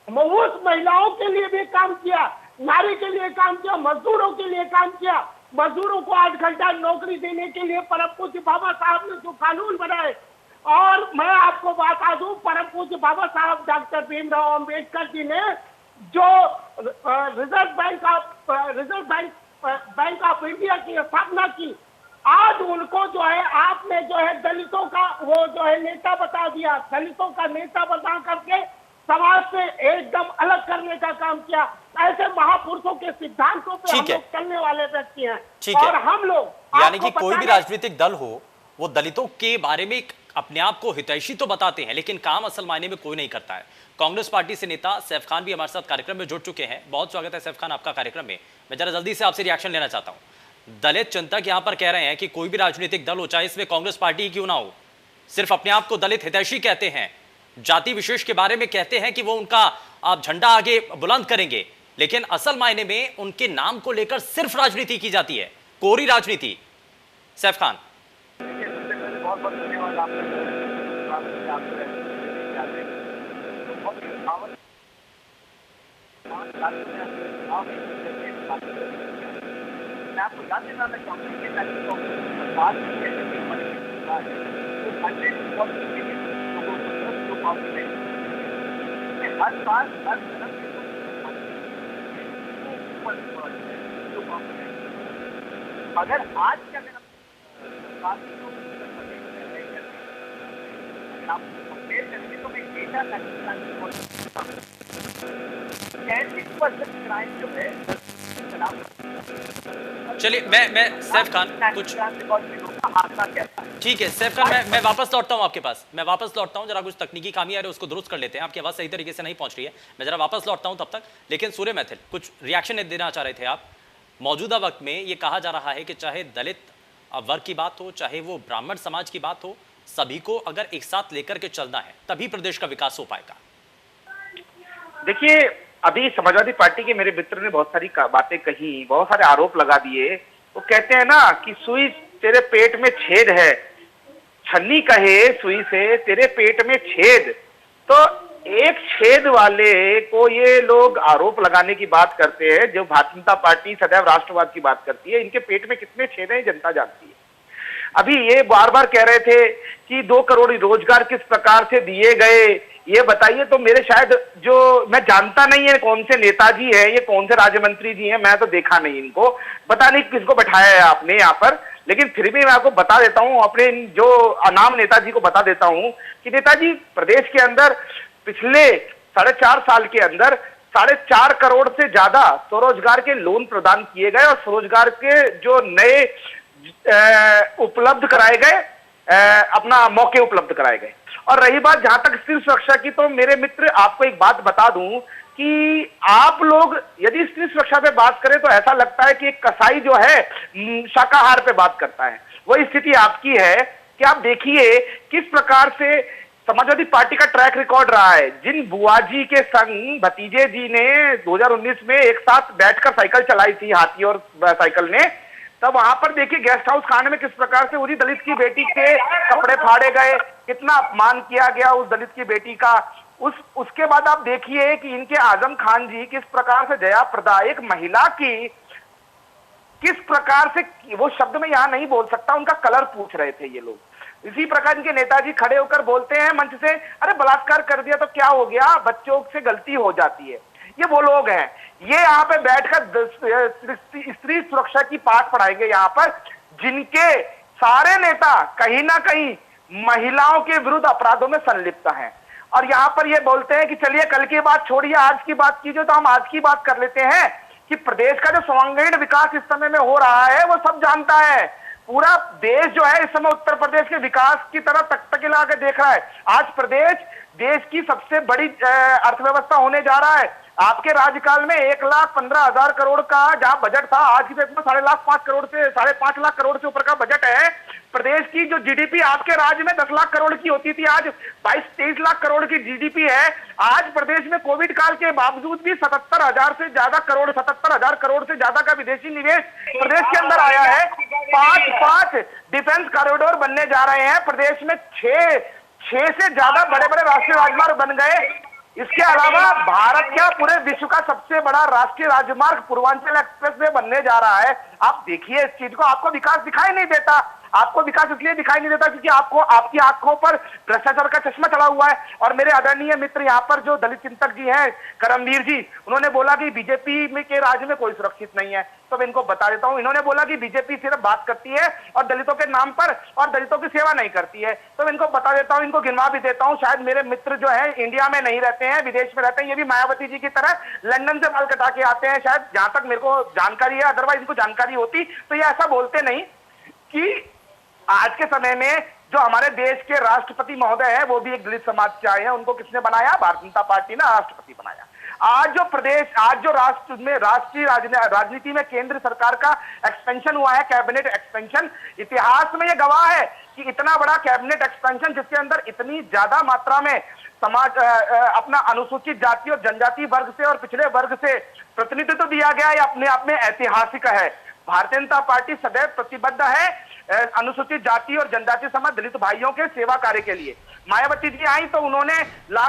मऊस महिलाओं के लिए भी काम किया, नारी के लिए काम किया, मजदूरों के लिए काम किया। मजदूरों को 8 घंटा नौकरी देने के लिए परम पूज्य बाबा साहब ने जो कानून बनाए, और मैं आपको बता दूं, परम पूज्य बाबा साहब डॉक्टर भीमराव अंबेडकर जी ने जो रिजर्व बैंक ऑफ इंडिया की स्थापना की, आज उनको जो है आपने जो है दलितों का वो जो है नेता बता दिया। दलितों का नेता बता करके समाज से एकदम अलग करने का काम किया। ऐसे महापुरुषों के सिद्धांतों पे हम लोग चलने वाले व्यक्ति हैं। और हम लोग, यानी कि कोई भी राजनीतिक दल हो, वो दलितों के बारे में अपने आप को हितैषी तो बताते हैं, लेकिन काम असल मायने में कोई नहीं करता है। कांग्रेस पार्टी से नेता सैफ खान भी हमारे साथ कार्यक्रम में जुड़ चुके हैं। बहुत स्वागत है सैफ खान आपका कार्यक्रम में। मैं जरा जल्दी से आपसे रिएक्शन लेना चाहता हूं। दलित चिंतक यहां पर कह रहे हैं कि कोई भी राजनीतिक दल हो, चाहे इसमें कांग्रेस पार्टी ही क्यों ना हो, सिर्फ अपने आप को दलित हितैषी कहते हैं, जाति विशेष के बारे में कहते हैं कि वो उनका आप झंडा आगे बुलंद करेंगे, लेकिन असल मायने में उनके नाम को लेकर सिर्फ राजनीति की जाती है, कोरी राजनीति। सैफ खान, बहुत बहुत धन्यवाद आपका। मैं आपको याद दिलाना चाहूंगी कि सरकार हर साल हर अगर आज क्या तो मैं डेटा क्राइम जो है। चलिए मैं सैफ खान कुछ ठीक है सैफ खान, मैं वापस लौटता हूं आपके पास। मैं वापस लौटता हूं, जरा कुछ तकनीकी खामी आ रही है, उसको दुरुस्त कर लेते हैं। आपकी आवाज सही तरीके से नहीं पहुंच रही है, मैं जरा वापस लौटता हूं तब तक। लेकिन सूर्य मैथिल, कुछ रिएक्शन देना चाह रहे थे आप। मौजूदा वक्त में ये कहा जा रहा है कि चाहे दलित वर्ग की बात हो, चाहे वो ब्राह्मण समाज की बात हो, सभी को अगर एक साथ लेकर के चलना है तभी प्रदेश का विकास हो पाएगा। देखिए, अभी समाजवादी पार्टी के मेरे मित्र ने बहुत सारी बातें कही, बहुत सारे आरोप लगा दिए। वो कहते हैं ना कि सुई तेरे पेट में छेद है, छन्नी कहे सुई से तेरे पेट में छेद। तो एक छेद वाले को ये लोग आरोप लगाने की बात करते हैं, जो भारतीय जनता पार्टी सदैव राष्ट्रवाद की बात करती है। इनके पेट में कितने छेद हैं जनता जानती है। अभी ये बार बार कह रहे थे कि 2 करोड़ रोजगार किस प्रकार से दिए गए, ये बताइए। तो मेरे शायद जो मैं जानता नहीं है कौन से नेताजी है, ये कौन से राज्य मंत्री जी हैं, मैं तो देखा नहीं इनको, पता नहीं किसको बैठाया है आपने यहाँ पर। लेकिन फिर भी मैं आपको बता देता हूँ, अपने जो अनाम नेताजी को बता देता हूँ कि नेताजी प्रदेश के अंदर पिछले 4.5 साल के अंदर 4.5 करोड़ से ज्यादा स्वरोजगार के लोन प्रदान किए गए और स्वरोजगार के जो नए उपलब्ध कराए गए, अपना मौके उपलब्ध कराए गए। और रही बात जहां तक स्त्री सुरक्षा की, तो मेरे मित्र आपको एक बात बता दूं कि आप लोग यदि स्त्री सुरक्षा पे बात करें तो ऐसा लगता है कि एक कसाई जो है शाकाहार पे बात करता है। वही स्थिति आपकी है कि आप देखिए किस प्रकार से समाजवादी पार्टी का ट्रैक रिकॉर्ड रहा है। जिन बुआजी के संग भतीजे जी ने 2019 में एक साथ बैठकर साइकिल चलाई थी, हाथी और साइकिल ने, तब वहां पर देखिए गेस्ट हाउस कांड में किस प्रकार से उसी दलित की बेटी के कपड़े फाड़े गए, कितना अपमान किया गया उस दलित की बेटी का। उसके बाद आप देखिए कि इनके आजम खान जी किस प्रकार से जया प्रदा, एक महिला की किस प्रकार से, वो शब्द में यहां नहीं बोल सकता, उनका कलर पूछ रहे थे ये लोग। इसी प्रकार इनके नेताजी खड़े होकर बोलते हैं मंच से, अरे बलात्कार कर दिया तो क्या हो गया, बच्चों से गलती हो जाती है। ये वो लोग हैं, ये यहाँ पे बैठकर स्त्री सुरक्षा की पाठ पढ़ाएंगे यहाँ पर, जिनके सारे नेता कहीं ना कहीं महिलाओं के विरुद्ध अपराधों में संलिप्त हैं। और यहाँ पर ये बोलते हैं कि चलिए कल की बात छोड़िए, आज की बात कीजिए। तो हम आज की बात कर लेते हैं कि प्रदेश का जो सर्वांगीण विकास इस समय में हो रहा है वो सब जानता है। पूरा देश जो है इस समय उत्तर प्रदेश के विकास की तरफ तकतकीला के देख रहा है। आज प्रदेश देश की सबसे बड़ी अर्थव्यवस्था होने जा रहा है। आपके राज्यकाल में 1,15,000 करोड़ का जहां बजट था, आज की डेट में 5.5 लाख करोड़ से 5.5 लाख करोड़ से ऊपर का बजट है। प्रदेश की जो जीडीपी आपके राज्य में 10 लाख करोड़ की होती थी, आज 22-23 लाख करोड़ की जीडीपी है। आज प्रदेश में कोविड काल के बावजूद भी 77,000 से ज्यादा करोड़, 77,000 करोड़ से ज्यादा का विदेशी निवेश प्रदेश के अंदर आया है। 5 डिफेंस कॉरिडोर बनने जा रहे हैं प्रदेश में। 6 से ज्यादा बड़े बड़े राष्ट्रीय राजमार्ग बन गए। इसके अलावा भारत का पूरे विश्व का सबसे बड़ा राष्ट्रीय राजमार्ग पूर्वांचल एक्सप्रेसवे बनने जा रहा है। आप देखिए इस चीज को, आपको विकास दिखाई नहीं देता। आपको विकास इसलिए दिखाई नहीं देता क्योंकि आपको आपकी आंखों पर भ्रष्टाचार का चश्मा चढ़ा हुआ है। और मेरे आदरणीय मित्र यहाँ पर जो दलित चिंतक जी हैं, करमवीर जी, उन्होंने बोला कि बीजेपी में के राज्य में कोई सुरक्षित नहीं है। तो मैं इनको बता देता हूँ, इन्होंने बोला कि बीजेपी सिर्फ बात करती है और दलितों के नाम पर और दलितों की सेवा नहीं करती है। तो मैं इनको बता देता हूँ, इनको गिनवा भी देता हूँ। शायद मेरे मित्र जो है इंडिया में नहीं रहते हैं, विदेश में रहते हैं। ये भी मायावती जी की तरह लंदन से बाल कटा के आते हैं, शायद, जहां तक मेरे को जानकारी है। अदरवाइज इनको जानकारी होती तो ये ऐसा बोलते नहीं कि आज के समय में जो हमारे देश के राष्ट्रपति महोदय है वो भी एक दलित समाज से आए हैं। उनको किसने बनाया? भारतीय जनता पार्टी ने राष्ट्रपति बनाया। आज जो प्रदेश, आज जो राष्ट्र में राष्ट्रीय राजनीति में केंद्र सरकार का एक्सपेंशन हुआ है, कैबिनेट एक्सपेंशन, इतिहास में ये गवाह है कि इतना बड़ा कैबिनेट एक्सपेंशन जिसके अंदर इतनी ज्यादा मात्रा में समाज अपना अनुसूचित जाति और जनजाति वर्ग से और पिछड़े वर्ग से प्रतिनिधित्व दिया गया, ये अपने आप में ऐतिहासिक है। भारतीय जनता पार्टी सदैव प्रतिबद्ध है अनुसूचित जाति और जनजाति समाज दलित भाइयों के सेवा कार्य के लिए। मायावती जी आई तो उन्होंने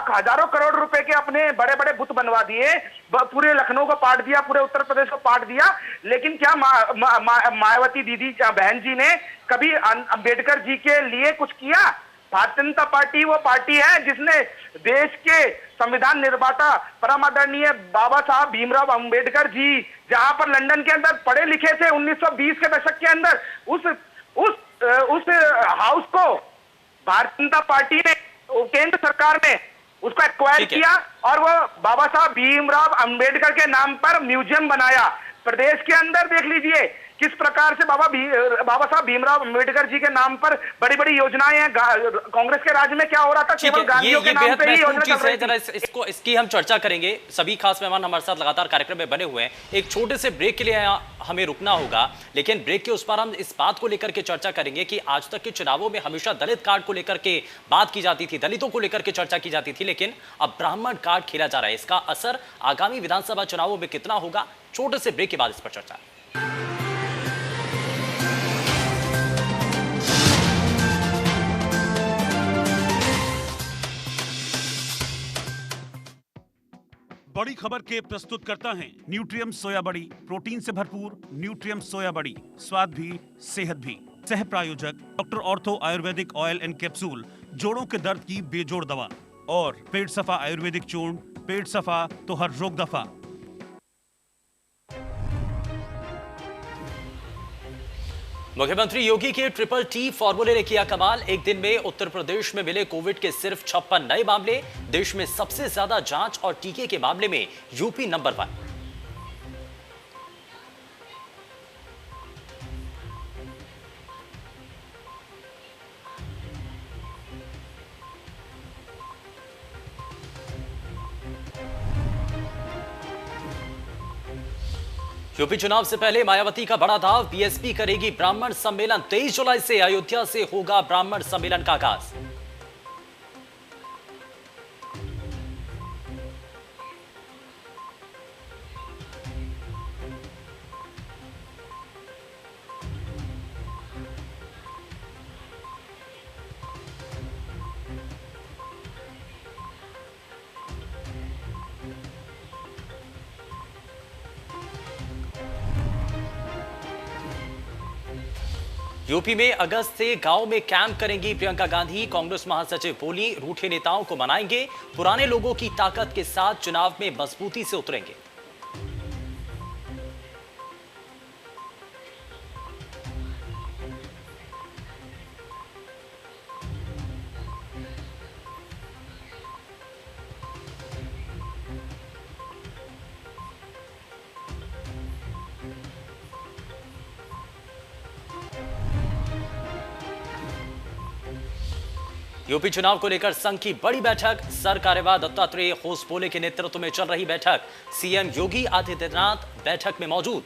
हजारों करोड़ रुपए के अपने बड़े बड़े बुत बनवा दिए, पूरे लखनऊ को पाट दिया, पूरे उत्तर प्रदेश को पाट दिया। लेकिन क्या मायावती दीदी बहन जी ने कभी अंबेडकर जी के लिए कुछ किया? भारतीय जनता पार्टी वो पार्टी है जिसने देश के संविधान निर्माता परम आदरणीय बाबा साहब भीमराव अंबेडकर जी जहां पर लंदन के अंदर पढ़े लिखे थे 1920 के दशक के अंदर, उस हाउस को भारतीय जनता पार्टी ने, केंद्र सरकार ने उसको एक्वायर किया और वो बाबा साहब भीमराव अंबेडकर के नाम पर म्यूजियम बनाया। प्रदेश के अंदर देख लीजिए किस प्रकार से बाबा साहब भीमराव अंबेडकर जी के नाम पर बड़ी बड़ी योजनाएं हैं। कांग्रेस के राज में क्या हो रहा था? केवल गांधियों के नाम पे ही योजना चल रही थी। इसकी हम चर्चा करेंगे। सभी खास मेहमान हमारे साथ लगातार कार्यक्रम में बने हुए हैं। एक छोटे से ब्रेक के लिए हमें रुकना होगा, लेकिन ब्रेक के उस पार हम इस बात को लेकर के चर्चा करेंगे कि आज तक के चुनावों में हमेशा दलित कार्ड को लेकर के बात की जाती थी, दलितों को लेकर के चर्चा की जाती थी, लेकिन अब ब्राह्मण कार्ड खेला जा रहा है। इसका असर आगामी विधानसभा चुनावों में कितना होगा? छोटे से ब्रेक के बाद इस पर चर्चा। बड़ी खबर के प्रस्तुतकर्ता हैं न्यूट्रियम सोया बड़ी, प्रोटीन से भरपूर न्यूट्रियम सोया बड़ी, स्वाद भी सेहत भी। सह प्रायोजक doctor ortho Ayurvedic oil and capsule, जोड़ों के दर्द की बेजोड़ दवा, और पेट सफा आयुर्वेदिक चूर्ण, पेट सफा तो हर रोग दफा। मुख्यमंत्री योगी के ट्रिपल टी फॉर्मूले ने किया कमाल। एक दिन में उत्तर प्रदेश में मिले कोविड के सिर्फ 56 नए मामले। देश में सबसे ज्यादा जांच और टीके के मामले में यूपी नंबर 1। यूपी चुनाव से पहले मायावती का बड़ा दाव, बीएसपी करेगी ब्राह्मण सम्मेलन। 23 जुलाई से अयोध्या से होगा ब्राह्मण सम्मेलन का आगाज। यूपी में अगस्त से गांव में कैंप करेंगी प्रियंका गांधी। कांग्रेस महासचिव बोली, रूठे नेताओं को मनाएंगे, पुराने लोगों की ताकत के साथ चुनाव में मजबूती से उतरेंगे। यूपी चुनाव को लेकर संघ की बड़ी बैठक। सर कार्यवाह दत्तात्रेय होसबोले के नेतृत्व में चल रही बैठक। सीएम योगी आदित्यनाथ बैठक में मौजूद।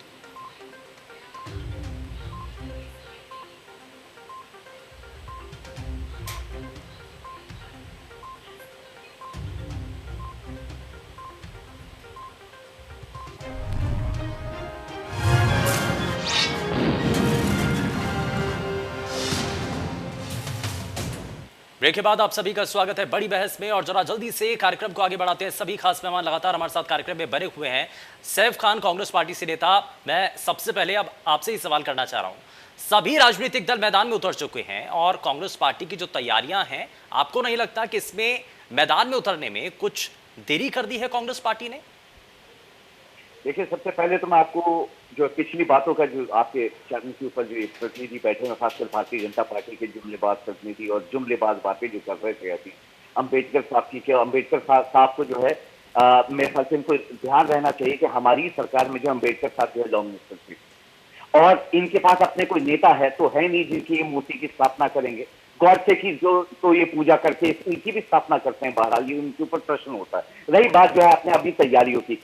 ब्रेक के बाद आप सभी का स्वागत है बड़ी बहस में। और जरा जल्दी से कार्यक्रम को आगे बढ़ाते हैं। सभी खास मेहमान लगातार हमारे साथ कार्यक्रम में बने हुए हैं। सैफ खान, कांग्रेस पार्टी से नेता, मैं सबसे पहले अब आपसे ही सवाल करना चाह रहा हूं। सभी राजनीतिक दल मैदान में उतर चुके हैं और कांग्रेस पार्टी की जो तैयारियां हैं, आपको नहीं लगता कि इसमें मैदान में उतरने में कुछ देरी कर दी है कांग्रेस पार्टी ने? देखिए, सबसे पहले तो मैं आपको जो पिछली बातों का जो आपके चैनल के ऊपर जो प्रतिनिधि बैठे हैं, खासकर भारतीय जनता पार्टी के जुमलेबाज प्रतिनिधि और जुमलेबाज बातें जो कर रहे थे अभी अम्बेडकर साहब की, अम्बेडकर साहब को जो है मेरे ख्याल से इनको ध्यान रहना चाहिए कि हमारी सरकार में जो अम्बेडकर साहब जो है लॉ मिनिस्टर थे और इनके पास अपने कोई नेता है तो है नहीं जिनकी ये मूर्ति की स्थापना करेंगे। गॉडसे की जो तो ये पूजा करके इनकी भी स्थापना करते हैं, बहरहाल ये उनके ऊपर प्रश्न होता है। रही बात जो है अपने अपनी तैयारियों की,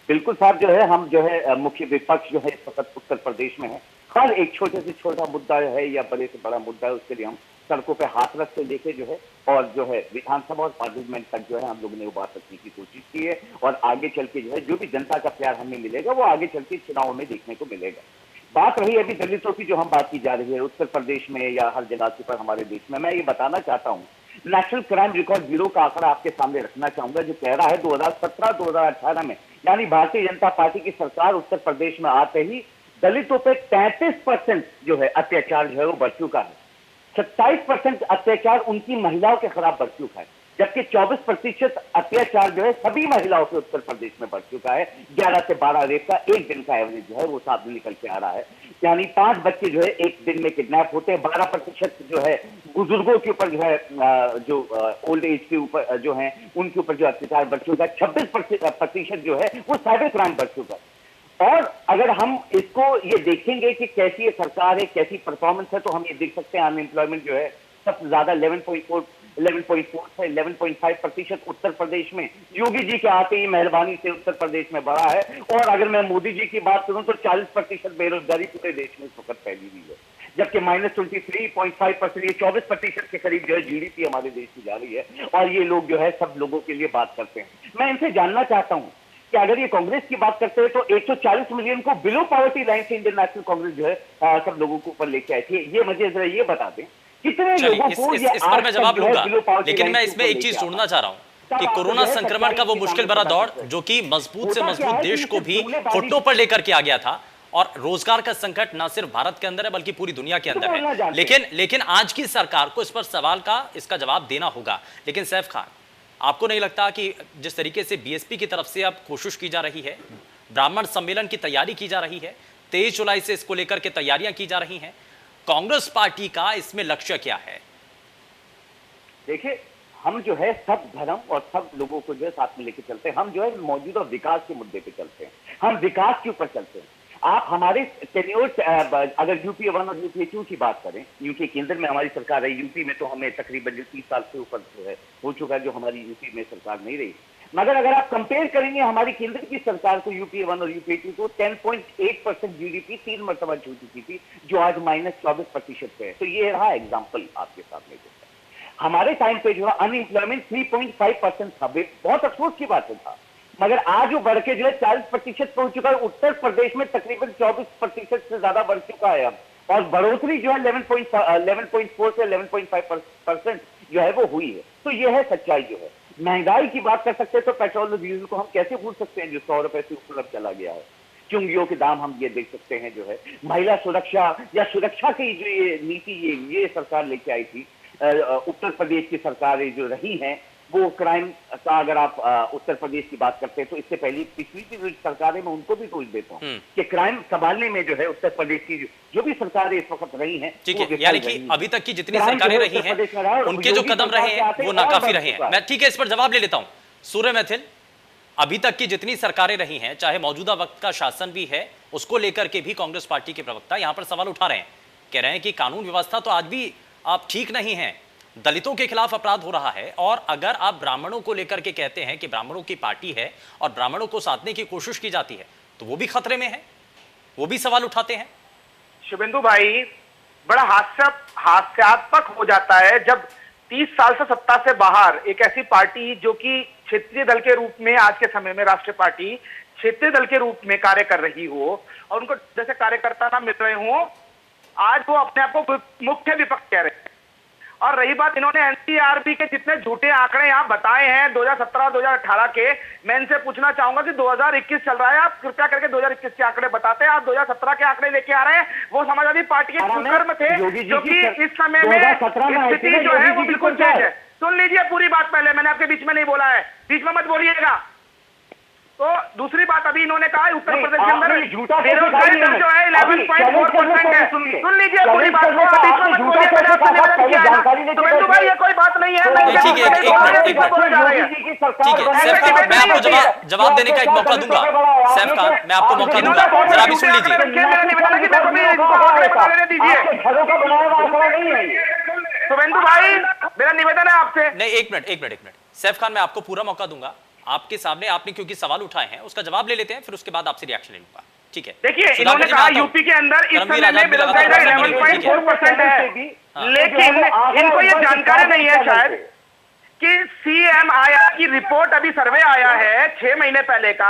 बिल्कुल साहब जो है हम जो है मुख्य विपक्ष जो है इस वक्त उत्तर प्रदेश में है। हर एक छोटे से छोटा मुद्दा है या बड़े से बड़ा मुद्दा है, उसके लिए हम सड़कों पे हाथ रख से लेके जो है और जो है विधानसभा और पार्लियामेंट तक जो है हम लोगों ने वो बात रखने की कोशिश की है। और आगे चल के जो है जो भी जनता का प्यार हमें मिलेगा वो आगे चल के चुनाव में देखने को मिलेगा। बात रही अभी दलितों की जो हम बात की जा रही है उत्तर प्रदेश में या हर जगह पर हमारे देश में, मैं ये बताना चाहता हूँ नेशनल क्राइम रिकॉर्ड ब्यूरो का आंकड़ा आपके सामने रखना चाहूंगा जो कह रहा है 2017-2018 में यानी भारतीय जनता पार्टी की सरकार उत्तर प्रदेश में आते ही दलितों पे 33% जो है अत्याचार जो है वो बढ़ चुका है। 27% अत्याचार उनकी महिलाओं के खिलाफ बढ़ चुका है, जबकि 24% अत्याचार जो है सभी महिलाओं के उत्तर प्रदेश में बढ़ चुका है। 11 से 12 रेप का एक दिन का एवरेज जो है वो सामने निकल के आ रहा है। यानी 5 बच्चे जो है एक दिन में किडनैप होते हैं। 12% जो है बुजुर्गों के ऊपर जो है जो ओल्ड एज के ऊपर जो है उनके ऊपर जो अत्याचार बढ़ चुका है। 26% जो है वो साइबर क्राइम बढ़ चुका है। और अगर हम इसको ये देखेंगे कि कैसी ये सरकार है, कैसी परफॉर्मेंस है, तो हम ये देख सकते हैं अनएम्प्लॉयमेंट जो है सबसे ज्यादा 11.4 से 11.5% उत्तर प्रदेश में योगी जी के आते ही मेहरबानी से उत्तर प्रदेश में बढ़ा है। और अगर मैं मोदी जी की बात करूं तो 40% बेरोजगारी पूरे देश में इस वक्त फैली हुई है, जबकि -23.5% ये 24% के करीब जो है जीडीपी हमारे देश की जा रही है। और ये लोग जो है सब लोगों के लिए बात करते हैं। मैं इनसे जानना चाहता हूं कि अगर ये कांग्रेस की बात करते हैं तो 140 मिलियन को बिलो पॉवर्टी लाइन से इंडियन नेशनल कांग्रेस जो है सब लोगों को ऊपर लेके आई थी। ये मुझे जरा ये बता दें कितने लोगों को इस पर मैं जवाब लूंगा, लेकिन मैं इसमें एक चीज जोड़ना चाह रहा हूं कि कोरोना संक्रमण का वो मुश्किल भरा दौर जो कि मजबूत से मजबूत देश को भी घुटनों पर लेकर के आ गया था और रोजगार का संकट ना सिर्फ भारत के अंदर है बल्कि पूरी दुनिया के अंदर है। लेकिन आज की सरकार को इस पर सवाल का इसका जवाब देना होगा। लेकिन सैफ खान, आपको नहीं लगता कि जिस तरीके से बीएसपी की तरफ से अब कोशिश की जा रही है, ब्राह्मण सम्मेलन की तैयारी की जा रही है, 23 जुलाई से इसको लेकर के तैयारियां की जा रही हैं, कांग्रेस पार्टी का इसमें लक्ष्य क्या है? देखिए, हम जो है सब धर्म और सब लोगों को जो है साथ में लेके चलते हैं। हम जो है मौजूदा विकास के मुद्दे पे चलते हैं, हम विकास के ऊपर चलते हैं। आप हमारे टेन्योर अगर यूपी 1 और यूपी 2 की बात करें, यूपी केंद्र में हमारी सरकार है, यूपी में तो हमें तकरीबन 30 साल से ऊपर जो है हो चुका है जो हमारी यूपी में सरकार नहीं रही। मगर अगर आप कंपेयर करेंगे हमारी केंद्र की सरकार को यूपी 1 और यूपी 2 को 10.8% जीडीपी 3 मरतबा छू चुकी थी जो आज -24% पे है। तो ये रहा एग्जाम्पल आपके सामने। जो हमारे टाइम पे जो है अनएम्प्लॉयमेंट 3.5% था, बहुत अफसोस की बात था। मगर आज वो बढ़ के जो है 40% पहुंच चुका है। उत्तर प्रदेश में तकरीबन 24% से ज्यादा बढ़ चुका है अब, और बढ़ोतरी जो है 11.4 से 11.5% जो है वो हुई है। तो ये है सच्चाई। जो है महंगाई की बात कर सकते हैं तो पेट्रोल और डीजल को हम कैसे भूल सकते हैं जो 100 रुपए से ऊपर अब चला गया है। चुंगियों के दाम हम ये देख सकते हैं। जो है महिला सुरक्षा या सुरक्षा की जो ये नीति ये सरकार लेके आई थी, उत्तर प्रदेश की सरकारें जो रही हैं वो क्राइम का अगर आप उत्तर प्रदेश की बात करते हैं तो इससे पहले पिछली जो सरकारें मैं उनको भी दोष देता हूँ कि क्राइम संभालने में जो है उत्तर प्रदेश की जो भी सरकारें इस वक्त रही हैं, ठीक है, यानी कि अभी तक की जितनी सरकारें रही हैं उनके जो कदम रहे हैं वो नाकाफी रहे हैं। मैं ठीक है इस पर जवाब ले लेता हूँ। सूर्य मैथिल, अभी तक की जितनी सरकारें रही हैं, चाहे मौजूदा वक्त का शासन भी है, उसको लेकर के भी कांग्रेस पार्टी के प्रवक्ता यहां पर सवाल उठा रहे हैं, कह रहे हैं कि कानून व्यवस्था तो आज भी आप ठीक नहीं है, दलितों के खिलाफ अपराध हो रहा है। और अगर आप ब्राह्मणों को लेकर के कहते हैं कि ब्राह्मणों की पार्टी है और ब्राह्मणों को साधने की कोशिश की जाती है, तो वो भी खतरे में है, वो भी सवाल उठाते हैं। शुभेंदु भाई, बड़ा हास्यात्मक हो जाता है जब 30 साल से सत्ता से बाहर एक ऐसी पार्टी जो कि क्षेत्रीय दल के रूप में आज के समय में राष्ट्रीय पार्टी क्षेत्रीय दल के रूप में कार्य कर रही हो और उनको जैसे कार्यकर्ता ना मिल रहे हो, आज वो अपने आप को मुख्य विपक्ष कह रहे हैं। और रही बात, इन्होंने एनसीआरबी के जितने झूठे आंकड़े यहाँ बताए हैं 2017 2018 के, मैं इनसे पूछना चाहूंगा कि 2021 चल रहा है, आप कृपया करके 2021 के आंकड़े बताते हैं। आप 2017 के आंकड़े लेके आ रहे हैं, वो समाजवादी पार्टी के कुकर्म थे, जो कि इस समय में स्थिति जो है वो बिल्कुल चेंज है। सुन लीजिए पूरी बात पहले, मैंने आपके बीच में नहीं बोला है, बीच में मत बोलिएगा। तो दूसरी बात, अभी इन्होंने कहा है उत्तर प्रदेश के अंदर बेरोजगारी दर जो है 11.4% है। सुन लीजिए पूरी बात को, बीच में मत बोलिए, मैंने आपसे निवेदन किया है। तो बिंदु भाई ये कोई बात नहीं है, ठीक है, एक मिनट, ठीक है सैफ खान, मैं आपको जवाब देने का एक मौका दूंगा। सैफ खान, मैं आपको मौका दूंगा, जरा अभी सुन लीजिए। तो बिंदु भाई मेरा निवेदन है आपसे। नहीं, एक मिनट सैफ खान, मैं आपको पूरा मौका दूंगा। आपके सामने आपने क्योंकि सवाल उठाए हैं, उसका जवाब ले लेते हैं, फिर उसके बाद आपसे रिएक्शन ले लूंगा। ठीक है, देखिए इन्होंने कहा यूपी के अंदर इस समय में बेरोजगारी दर 11.4% है, लेकिन इनको ये जानकारी नहीं है शायद कि CMII की रिपोर्ट, अभी सर्वे आया है 6 महीने पहले का,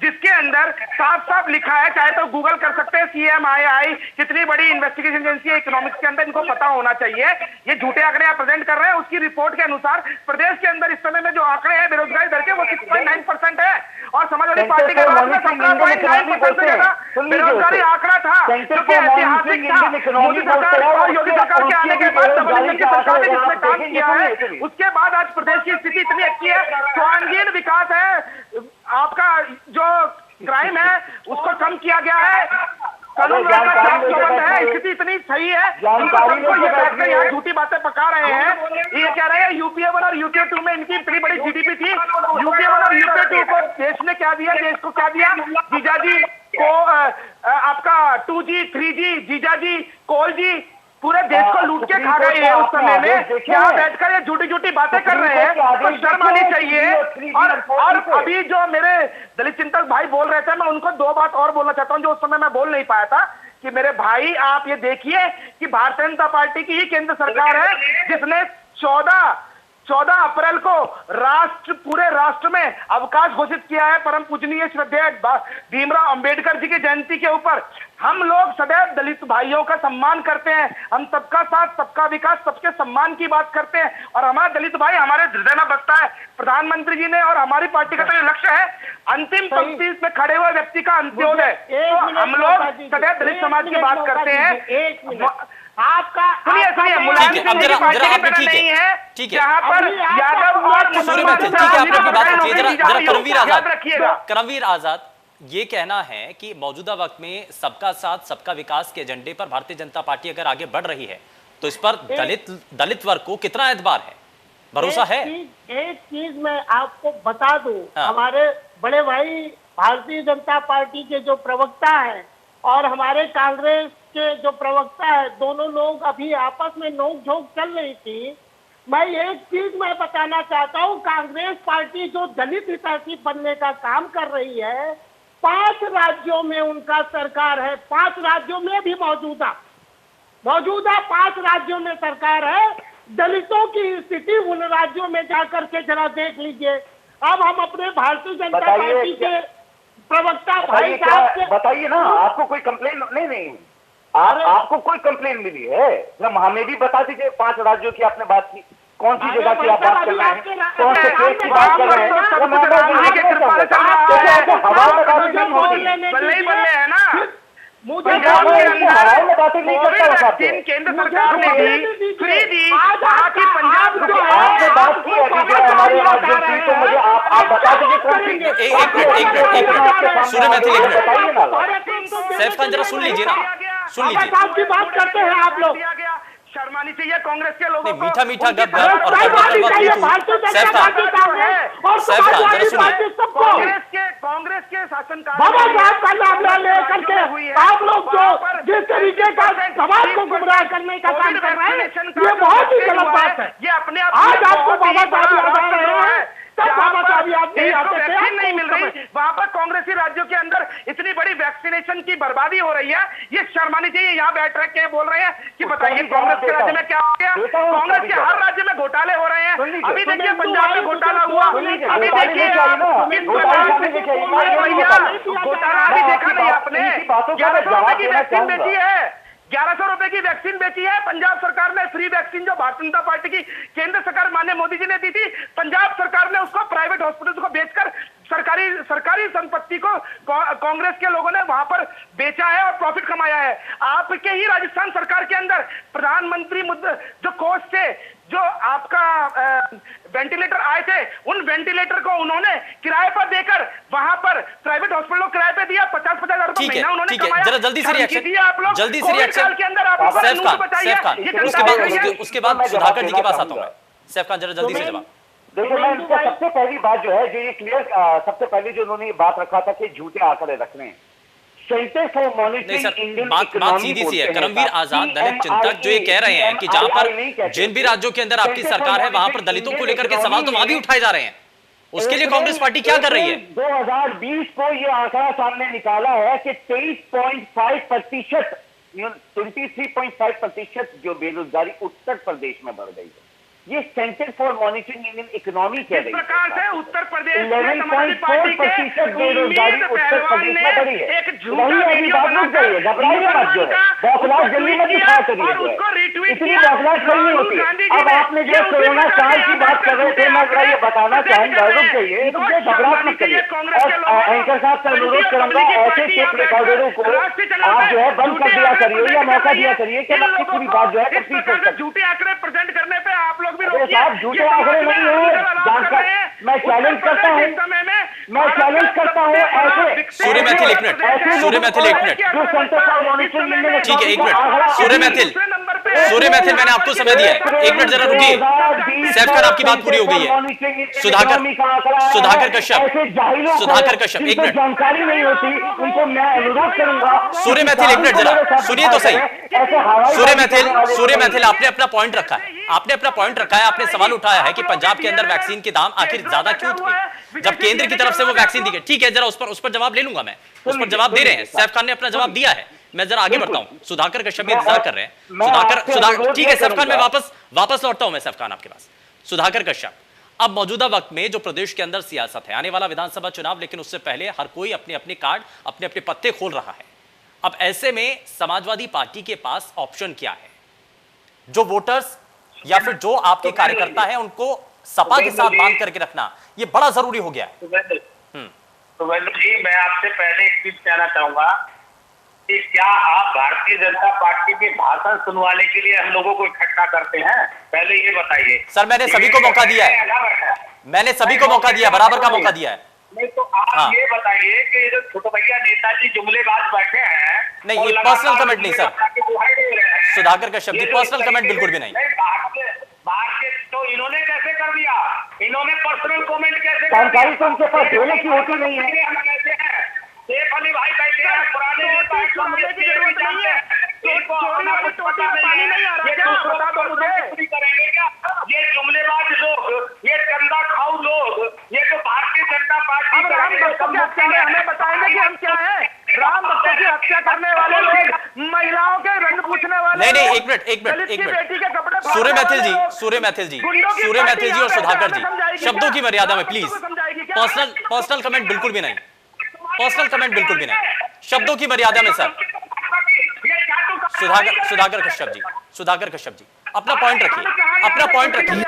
जिसके अंदर साफ साफ लिखा है, चाहे तो गूगल कर सकते हैं, CMII कितनी बड़ी इन्वेस्टिगेशन एजेंसी है इकोनॉमिक्स के अंदर, इनको पता होना चाहिए। ये झूठे आंकड़े आप प्रेजेंट कर रहे हैं, उसकी रिपोर्ट के अनुसार प्रदेश के अंदर इस समय में जो आंकड़े हैं बेरोजगारी दर के, वो 6.9% है, और समाजवादी पार्टी के बाद में 17.9% से ज्यादा बेरोजगारी आंकड़ा था, जो कि ऐतिहासिक था। मोदी सरकार और योगी सरकार के आने के बाद डबल इंजन की सरकार ने जिसने काम किया है, उसके बाद आज प्रदेश की स्थिति इतनी अच्छी है, स्वांगीन विकास है, आपका जो क्राइम है उसको कम किया गया है, कानून व्यवस्था का प्रबंध है, स्थिति इतनी सही है। सबको ये बैठकर यहाँ झूठी बातें पका रहे हैं, ये कह रहे हैं यूपीए 1 और यूपीए 2 में इनकी इतनी बड़ी जीडीपी थी। यूपीए 1 और यूपीए 2 को देश ने क्या दिया, देश को क्या दिया? जीजाजी को आपका 2G 3G, जीजाजी कोल जी पूरे देश को लूट के खा गए हैं उस समय में। यहाँ बैठकर ये झूठी झूठी बातें कर रहे हैं, तो शर्म आनी चाहिए। और अभी जो मेरे दलित चिंतक भाई बोल रहे थे, मैं उनको 2 बात और बोलना चाहता हूँ जो उस समय मैं बोल नहीं पाया था, कि मेरे भाई आप ये देखिए कि भारतीय जनता पार्टी की ही केंद्र सरकार है जिसने 14 अप्रैल को पूरे राष्ट्र में अवकाश घोषित किया है परम पूजनीय श्रद्धेय भीमराव अंबेडकर जी की जयंती के ऊपर। हम लोग सदैव दलित भाइयों का सम्मान करते हैं, हम सबका साथ सबका विकास सबके सम्मान की बात करते हैं, और हमारा दलित भाई हमारे हृदय में बसता है। प्रधानमंत्री जी ने और हमारी पार्टी का तो ये लक्ष्य है अंतिम पंक्ति में खड़े हुए व्यक्ति का अंत्योदय। तो हम लोग सदैव दलित समाज की बात करते हैं। आपका सुनिए मुलायम सिंह जी की पार्टी की तरह नहीं है, जहां पर यादव और मुसलमान याद रखिएगा। करमवीर आजाद, ये कहना है कि मौजूदा वक्त में सबका साथ सबका विकास के एजेंडे पर भारतीय जनता पार्टी अगर आगे बढ़ रही है, तो इस पर दलित वर्ग को कितना एतबार है, भरोसा है? एक चीज मैं आपको बता दूं, हमारे बड़े भाई भारतीय जनता पार्टी के जो प्रवक्ता है और हमारे कांग्रेस के जो प्रवक्ता है, दोनों लोग अभी आपस में नोक-झोंक चल रही थी। मैं एक चीज मैं बताना चाहता हूँ, कांग्रेस पार्टी जो दलित हितैषी बनने का काम कर रही है, 5 राज्यों में उनका सरकार है, 5 राज्यों में भी मौजूदा 5 राज्यों में सरकार है। दलितों की स्थिति उन राज्यों में जाकर के जरा देख लीजिए। अब हम अपने भारतीय जनता पार्टी के प्रवक्ता भाई साहब से बताइए ना, आपको कोई कंप्लेन नहीं आपको कोई कंप्लेन मिली है? हमें भी बता दीजिए, 5 राज्यों की आपने बात की, कौन सी जगह की आप बात कर रहे हैं, कौन से केस की बात कर रहे हैं? हवा में बातें नहीं होती है ना, मुझे केंद्र सरकार ने भी फ्री दी, वहाँ की पंजाब आपने बात की हमारे राज्यों की, तो मुझे आप बता दीजिए कौन सी। सूर्य मैथिल, बताइए ना, सैफ खान जरा सुन लीजिए ना, सुन लीजिए। की बात करते हैं आप लोग, शर्मानी चाहिए कांग्रेस के लोगों को। मीठा मीठा गप और कांग्रेस के शासनकाल बाबा साहब का नाम लेकर के आप लोग जो जिस तरीके का समाज को गुमराह करने का काम कर रहे हैं, ये बहुत ही गलत बात है। ये अपने आज आपको बाबा साहब याद आ रहे हैं, तब बाबा साहब याद नहीं आते थे। वैक्सीन नहीं मिल रही, वहां पर कांग्रेसी राज्यों के अंदर इतनी बड़ी वैक्सीनेशन की बर्बादी हो रही है, ये शर्मानी चाहिए। यहाँ बैठ रहे के बोल रहे हैं कि बताइए कांग्रेस के राज्य में क्या हो गया। कांग्रेस के हर राज्य में घोटाले हो रहे हैं। अभी देखिए पंजाब में घोटाला हुआ, अभी देखिए घोटाला अभी देखा नहीं आपने, 1100 रुपए की वैक्सीन बेची है, 1100 रुपए की वैक्सीन बेची है पंजाब सरकार ने। फ्री वैक्सीन जो भारतीय जनता पार्टी की केंद्र सरकार माननीय मोदी जी ने दी थी, पंजाब सरकार ने उसको प्राइवेट हॉस्पिटल्स को बेचकर सरकारी संपत्ति को कांग्रेस के लोगों ने वहां पर बेचा है और प्रॉफिट कमाया है। आपके ही राजस्थान सरकार के अंदर प्रधानमंत्री जो कोष से जो आपका वेंटिलेटर आए थे, उन वेंटिलेटर को उन्होंने किराए पर देकर वहां पर प्राइवेट हॉस्पिटल को किराए पे दिया। 50-50 हजार रुपए महीना उन्होंने कमाया। जरा जल्दी से रिएक्शन, आप लोग जल्दी से रिएक्शन के अंदर आप उसके बाद सुधाकर जी के पास आता हूं मैं। सैफ खान जरा जल्दी से जवाब। देखिए, मैं इनका सबसे पहली बात जो है, जो ये क्लियर, सबसे पहले जो उन्होंने ये बात रखा था कि झूठे आंकड़े रख रहे हैं। सेंटर फॉर मॉनिटरिंग इंडियन बात सीधी सी है। करमवीर आजाद दलित चिंतक जो ये कह रहे हैं कि जहां पर जिन भी राज्यों के अंदर आपकी सरकार है वहां पर दलितों को लेकर के सवाल तो वहां भी उठाए जा रहे हैं, उसके लिए कांग्रेस पार्टी क्या कर रही है? 2020 को ये आंकड़ा सामने निकाला है कि 23.5%, 23.5% जो बेरोजगारी उत्तर प्रदेश में बढ़ गई है। ये centre for monitoring Indian economy कह रही है। प्रकार से उत्तर प्रदेश 11.4% बेरोजगारी उत्तर प्रदेश में बढ़ी है। अभी बात रुक गई है, घबराइए मत, जो है बौखलाहट जल्दी मत दिखा करिए, इतनी बौखलाहट नहीं होती। अब आपने जो कोरोना काल की बात कर रहे थे, मैं ये बताना चाहूंगा, रुक जाइए, मुझे घबराहट मत करिए। और एंकर साहब से अनुरोध करूंगा, ऐसे टेप रिकॉर्डरों को आप जो है बंद कर दिया करिए या मौका दिया करिए कि मैं अपनी पूरी बात जो है कंप्लीट कर सकूं। झूठे आंकड़े प्रेजेंट करने पे आप लोग भी साहब झूठे आंकड़े नहीं है, जानकर मैं चैलेंज करता हूँ, ऐसे सूर्य मैथिल एक मिनट, सूर्य मैथिल एक मिनट, जो सेंटर फॉर मॉनिटरिंग इंडियन, ठीक है एक मिनट, सूर्य मैथिल मैंने आपको समय दिया है, एक मिनट जरा रुकिए। सैफ खान आपकी बात पूरी हो गई है। सुधाकर कश्यप एक मिनट, जानकारी नहीं होती उनको, मैं अनुरोध करूंगा। सूर्य मैथिल एक मिनट जरा सुनिए तो सही। सूर्य मैथिल आपने अपना पॉइंट रखा है, आपने सवाल उठाया है कि पंजाब के अंदर वैक्सीन के दाम आखिर ज्यादा क्यों थे जब केंद्र की तरफ से वो वैक्सीन दी गई। ठीक है, जरा उस पर जवाब ले लूंगा मैं, उस पर जवाब दे रहे हैं। सैफ खान ने अपना जवाब दिया है, मैं जरा आगे बढ़ता हूं। सुधाकर कश्यप इंतजार कर रहे हैं। सुधाकर ठीक है सैफ खान, मैं वापस लौटता हूं मैं सैफ खान आपके पास। सुधाकर कश्यप, अब मौजूदा वक्त में जो प्रदेश के अंदर सियासत है, आने वाला विधानसभा चुनाव, लेकिन उससे पहले हर कोई अपने अपने कार्ड, अपने अपने पत्ते खोल रहा है। अब ऐसे में समाजवादी पार्टी के पास ऑप्शन क्या है? जो वोटर्स या फिर जो आपके कार्यकर्ता हैं उनको सपा के साथ बांध करके रखना, ये बड़ा जरूरी हो गया है। तो जी, मैं आपसे पहले एक चीज कहना चाहूंगा कि क्या आप भारतीय जनता पार्टी के भाषण सुनवाने के लिए हम लोगों को इकट्ठा करते हैं? पहले ये बताइए। सर मैंने सभी को मौका दिया है, मैंने सभी को मौका दिया, बराबर का मौका दिया है। नहीं तो आप ये बताइए कि ये जो छोटे भैया नेताजी जुमलेबाज बैठे हैं, नहीं ये पर्सनल कमेंट नहीं sir, Sudhakar Kashyap ji personal comment बिल्कुल भी नहीं। बात के तो इन्होंने कैसे कर दिया? इन्होंने पर्सनल कमेंट कैसे? जानकारी तो उनके पास देने की होती नहीं है। हम कैसे हैं? शेख अली भाई बैठे हैं, पुराने नेता की जरूरत नहीं है। इनको अपना कुछ पता नहीं है, ये दूसरों को मुझे करेंगे क्या? ये जुमलेबाज लोग, ये चंदा खाऊ लोग, ये तो भारतीय जनता पार्टी हमें बताएंगे कि हम क्या है? राम भक्तों की हत्या करने वाले लोग, महिलाओं के रंग पूछने वाले, नहीं एक मिनट, सूर्य मैथिल जी और सुधाकर जी, शब्दों की मर्यादा में प्लीज। पर्सनल कमेंट बिल्कुल भी नहीं, शब्दों की मर्यादा में सर। सुधाकर कश्यप जी अपना पॉइंट रखिए,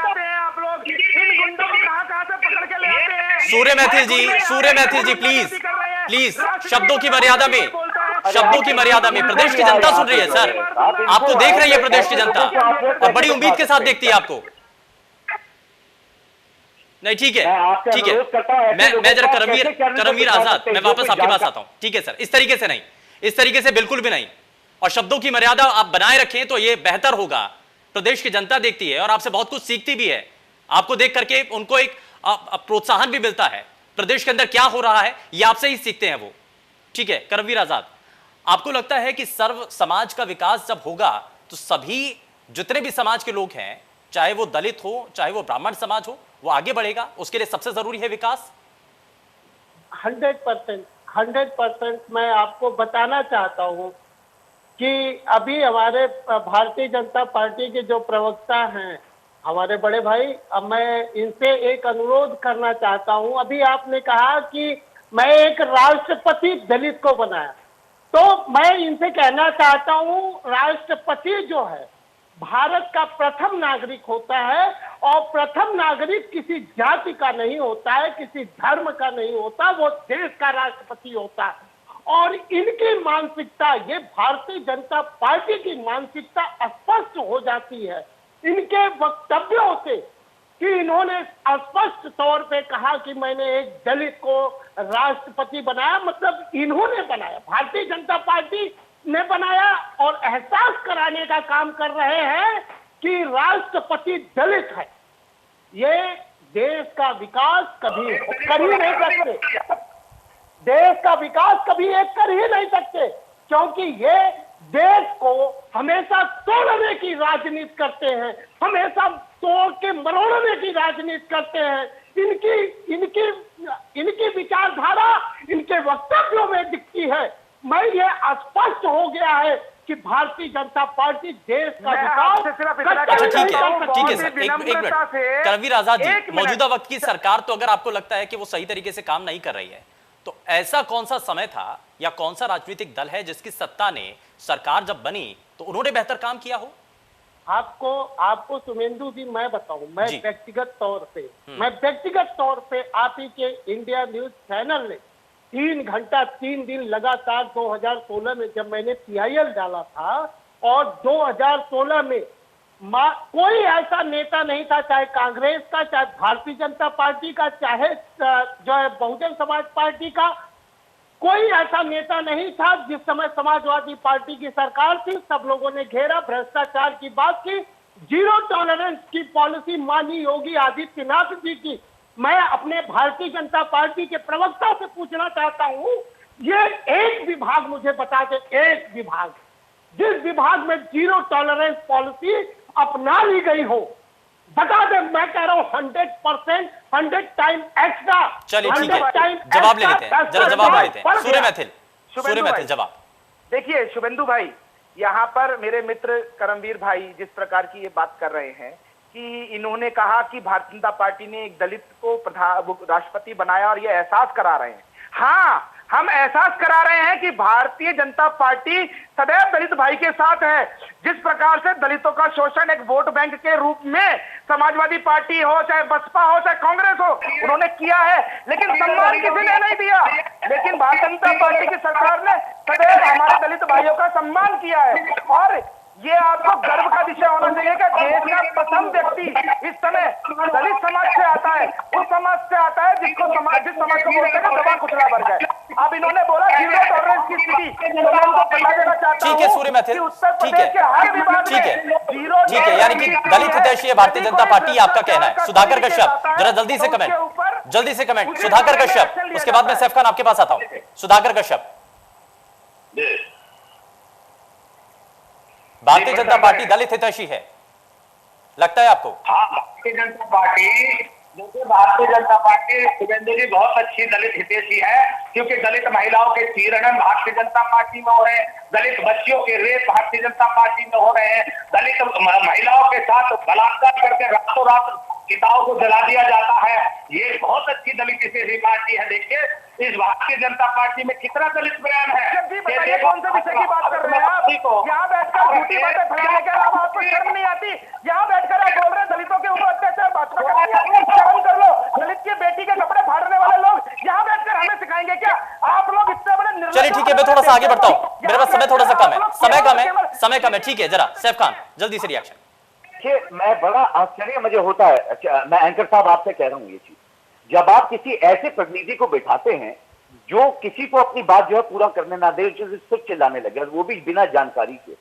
सूर्य मैथिल जी प्लीज शब्दों की मर्यादा में, प्रदेश की जनता सुन रही है सर, आपको देख रही है प्रदेश की जनता और बड़ी उम्मीद के साथ देखती है आपको। नहीं ठीक है, मैं जरा करमवीर आजाद, मैं वापस आपके पास आता हूं। ठीक है सर, इस तरीके से बिल्कुल भी नहीं, और शब्दों की मर्यादा आप बनाए रखें तो ये बेहतर होगा। प्रदेश की जनता देखती है और आपसे बहुत कुछ सीखती भी है, आपको देख करके उनको एक प्रोत्साहन भी मिलता है। प्रदेश के अंदर क्या हो रहा है ये आपसे ही सीखते हैं वो। ठीक है करमवीर आजाद, आपको लगता है कि सर्व समाज का विकास जब होगा तो सभी जितने भी समाज के लोग हैं, चाहे वो दलित हो चाहे वो ब्राह्मण समाज हो, वो आगे बढ़ेगा? उसके लिए सबसे जरूरी है विकास। 100% मैं आपको बताना चाहता हूं कि अभी हमारे भारतीय जनता पार्टी के जो प्रवक्ता हैं, हमारे बड़े भाई, अब मैं इनसे एक अनुरोध करना चाहता हूं। अभी आपने कहा कि मैं एक राष्ट्रपति दलित को बनाया, तो मैं इनसे कहना चाहता हूं, राष्ट्रपति जो है भारत का प्रथम नागरिक होता है, और प्रथम नागरिक किसी जाति का नहीं होता है, किसी धर्म का नहीं होता, वो देश का राष्ट्रपति होता है। और इनकी मानसिकता, ये भारतीय जनता पार्टी की मानसिकता स्पष्ट हो जाती है इनके वक्तव्यों से, कि इन्होंने स्पष्ट तौर पे कहा कि मैंने एक दलित को राष्ट्रपति बनाया, मतलब इन्होंने बनाया, भारतीय जनता पार्टी ने बनाया, और एहसास कराने का काम कर रहे हैं कि राष्ट्रपति दलित है। ये देश का विकास कभी कर ही नहीं सकते, देश का विकास कभी एक कर ही नहीं सकते, क्योंकि ये देश को हमेशा तोड़ने की राजनीति करते हैं, हमेशा तोड़ के मरोड़ने की राजनीति करते हैं। इनकी विचारधारा इनके वक्तव्यों में दिखती है। मैं ये स्पष्ट हो गया है कि भारतीय जनता पार्टी देश का विकास। अच्छा ठीक है सर, एक मिनट। करमवीर आजाद जी, मौजूदा वक्त की सरकार तो अगर आपको लगता है कि वो सही तरीके से काम नहीं कर रही है, तो ऐसा कौन सा समय था या कौन सा राजनीतिक दल है जिसकी सत्ता ने, सरकार जब बनी तो उन्होंने बेहतर काम किया हो? आपको सुमेंदु जी मैं बताऊं, मैं व्यक्तिगत तौर पे आप ही के इंडिया न्यूज चैनल ने 3 घंटा 3 दिन लगातार 2016 में जब मैंने PIL डाला था, और 2016 में कोई ऐसा नेता नहीं था, चाहे कांग्रेस का, चाहे भारतीय जनता पार्टी का, चाहे जो है बहुजन समाज पार्टी का, कोई ऐसा नेता नहीं था। जिस समय समाजवादी पार्टी की सरकार थी, सब लोगों ने घेरा, भ्रष्टाचार की बात की, जीरो टॉलरेंस की पॉलिसी मानी योगी आदित्यनाथ जी की। मैं अपने भारतीय जनता पार्टी के प्रवक्ता से पूछना चाहता हूं, ये एक विभाग मुझे बता दे, एक विभाग जिस विभाग में जीरो टॉलरेंस पॉलिसी अपना ली गई हो, बता दे। मैं कह रहा हूं 100%, 100 टाइम एक्स्ट्रा। चलिए ठीक है, जवाब ले लेते हैं, जरा जवाब ले लेते हैं। सूर्य मैथिल जवाब। देखिए शुभेंदु भाई, यहाँ पर मेरे मित्र करमवीर भाई जिस प्रकार की ये बात कर रहे हैं कि इन्होंने कहा कि भारतीय जनता पार्टी ने एक दलित को राष्ट्रपति बनाया और ये एहसास करा रहे हैं। हाँ, हम एहसास करा रहे हैं कि भारतीय जनता पार्टी सदैव दलित भाई के साथ है। जिस प्रकार से दलितों का शोषण एक वोट बैंक के रूप में समाजवादी पार्टी हो, चाहे बसपा हो, चाहे कांग्रेस हो, उन्होंने किया है, लेकिन सम्मान किसी ने नहीं दिया। लेकिन भारतीय जनता पार्टी की सरकार ने सदैव हमारे दलित भाइयों का सम्मान किया है। और ये आपको गर्व का विषय होना चाहिए कि देश का प्रथम व्यक्ति इस समय दलित समाज से आता है, उस समाज से आता है जिस समाज को बोलते हैं दबा कुचला वर्ग है। अब इन्होंने बोला जीरो टॉलरेंस की स्थिति, तो मैं उनको बता देना चाहता हूं, ठीक है सूर्य मैथिल, ठीक है, ठीक है, यानी कि दलित हितैषी है भारतीय जनता पार्टी, आपका कहना है। सुधाकर कश्यप जरा जल्दी से कमेंट, सुधाकर कश्यप, उसके बाद मैं सैफ खान आपके पास आता हूं। सुधाकर कश्यप, भारतीय जनता पार्टी दलित हितैषी है लगता है आपको? हाँ, भारतीय जनता पार्टी, देखिए भारतीय जनता पार्टी शुभेंदु जी बहुत अच्छी दलित हितैषी है, क्योंकि दलित महिलाओं के चीरण भारतीय जनता पार्टी में हो रहे हैं, दलित बच्चियों के रेप भारतीय जनता पार्टी में हो रहे हैं, दलित महिलाओं के साथ बलात्कार करके रातों रात किताबों को जला दिया जाता है। ये बहुत अच्छी दलित हितैषी पार्टी है। देखिए इस भारतीय जनता पार्टी में कितना दलित बयान है। बताइए कौन से विषय की बात कर रहे हैं आप? यहाँ बैठकर झूठी बातें फैलाने के अलावा आपको शर्म नहीं आती? यहाँ बैठकर आप बोल रहे हैं दलितों के ऊपर अत्याचार, शर्म कर लो। दलित की बेटी के कपड़े फाड़ने वाले लोग यहाँ बैठकर हमें सिखाएंगे क्या? आप लोग इतने बड़े। चलिए ठीक है, मैं थोड़ा सा आगे बढ़ता हूँ, मेरे पास समय थोड़ा सा कम है, समय कम है। ठीक है, जरा सैफ खान जल्दी से रिएक्शन। मैं बड़ा आश्चर्य मुझे होता है, मैं एंकर साहब आपसे कह रहा हूं ये चीज, जब आप किसी ऐसे प्रतिनिधि को बिठाते हैं जो किसी को अपनी बात जो है पूरा करने ना दे, सिर्फ चिल्लाने लगे, वो भी बिना जानकारी के,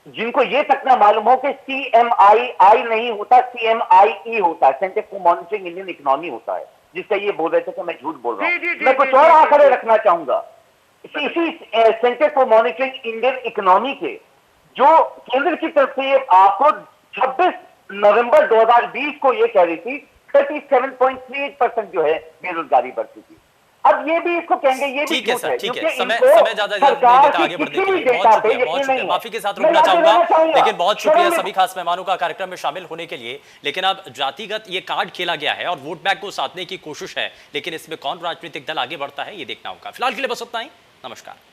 जिनको ये तक ना मालूम हो कि CMII नहीं होता, CMIE होता है, centre for monitoring Indian economy होता है, जिसका ये बोल रहे थे कि मैं झूठ बोल रहा हूं। मैं कुछ और आंकड़े रखना चाहूंगा। इसी centre for monitoring Indian economy के जो केंद्र की तरफ से आपको 26 नवंबर 2020 को ये कह रही थी 37.38% जो है बेरोजगारी बढ़ चुकी। अब ये भी इसको कहेंगे, ये भी ठीक है सर, ठीक है, समय ज्यादा नहीं देता आगे बढ़ने के लिए। बहुत शुक्रिया, माफी के साथ रुकना चाहूंगा, लेकिन बहुत शुक्रिया सभी खास मेहमानों का कार्यक्रम में शामिल होने के लिए। लेकिन अब जातिगत ये कार्ड खेला गया है और वोट बैंक को साधने की कोशिश है, लेकिन इसमें कौन राजनीतिक दल आगे बढ़ता है ये देखना होगा। फिलहाल के लिए बस उतना ही, नमस्कार।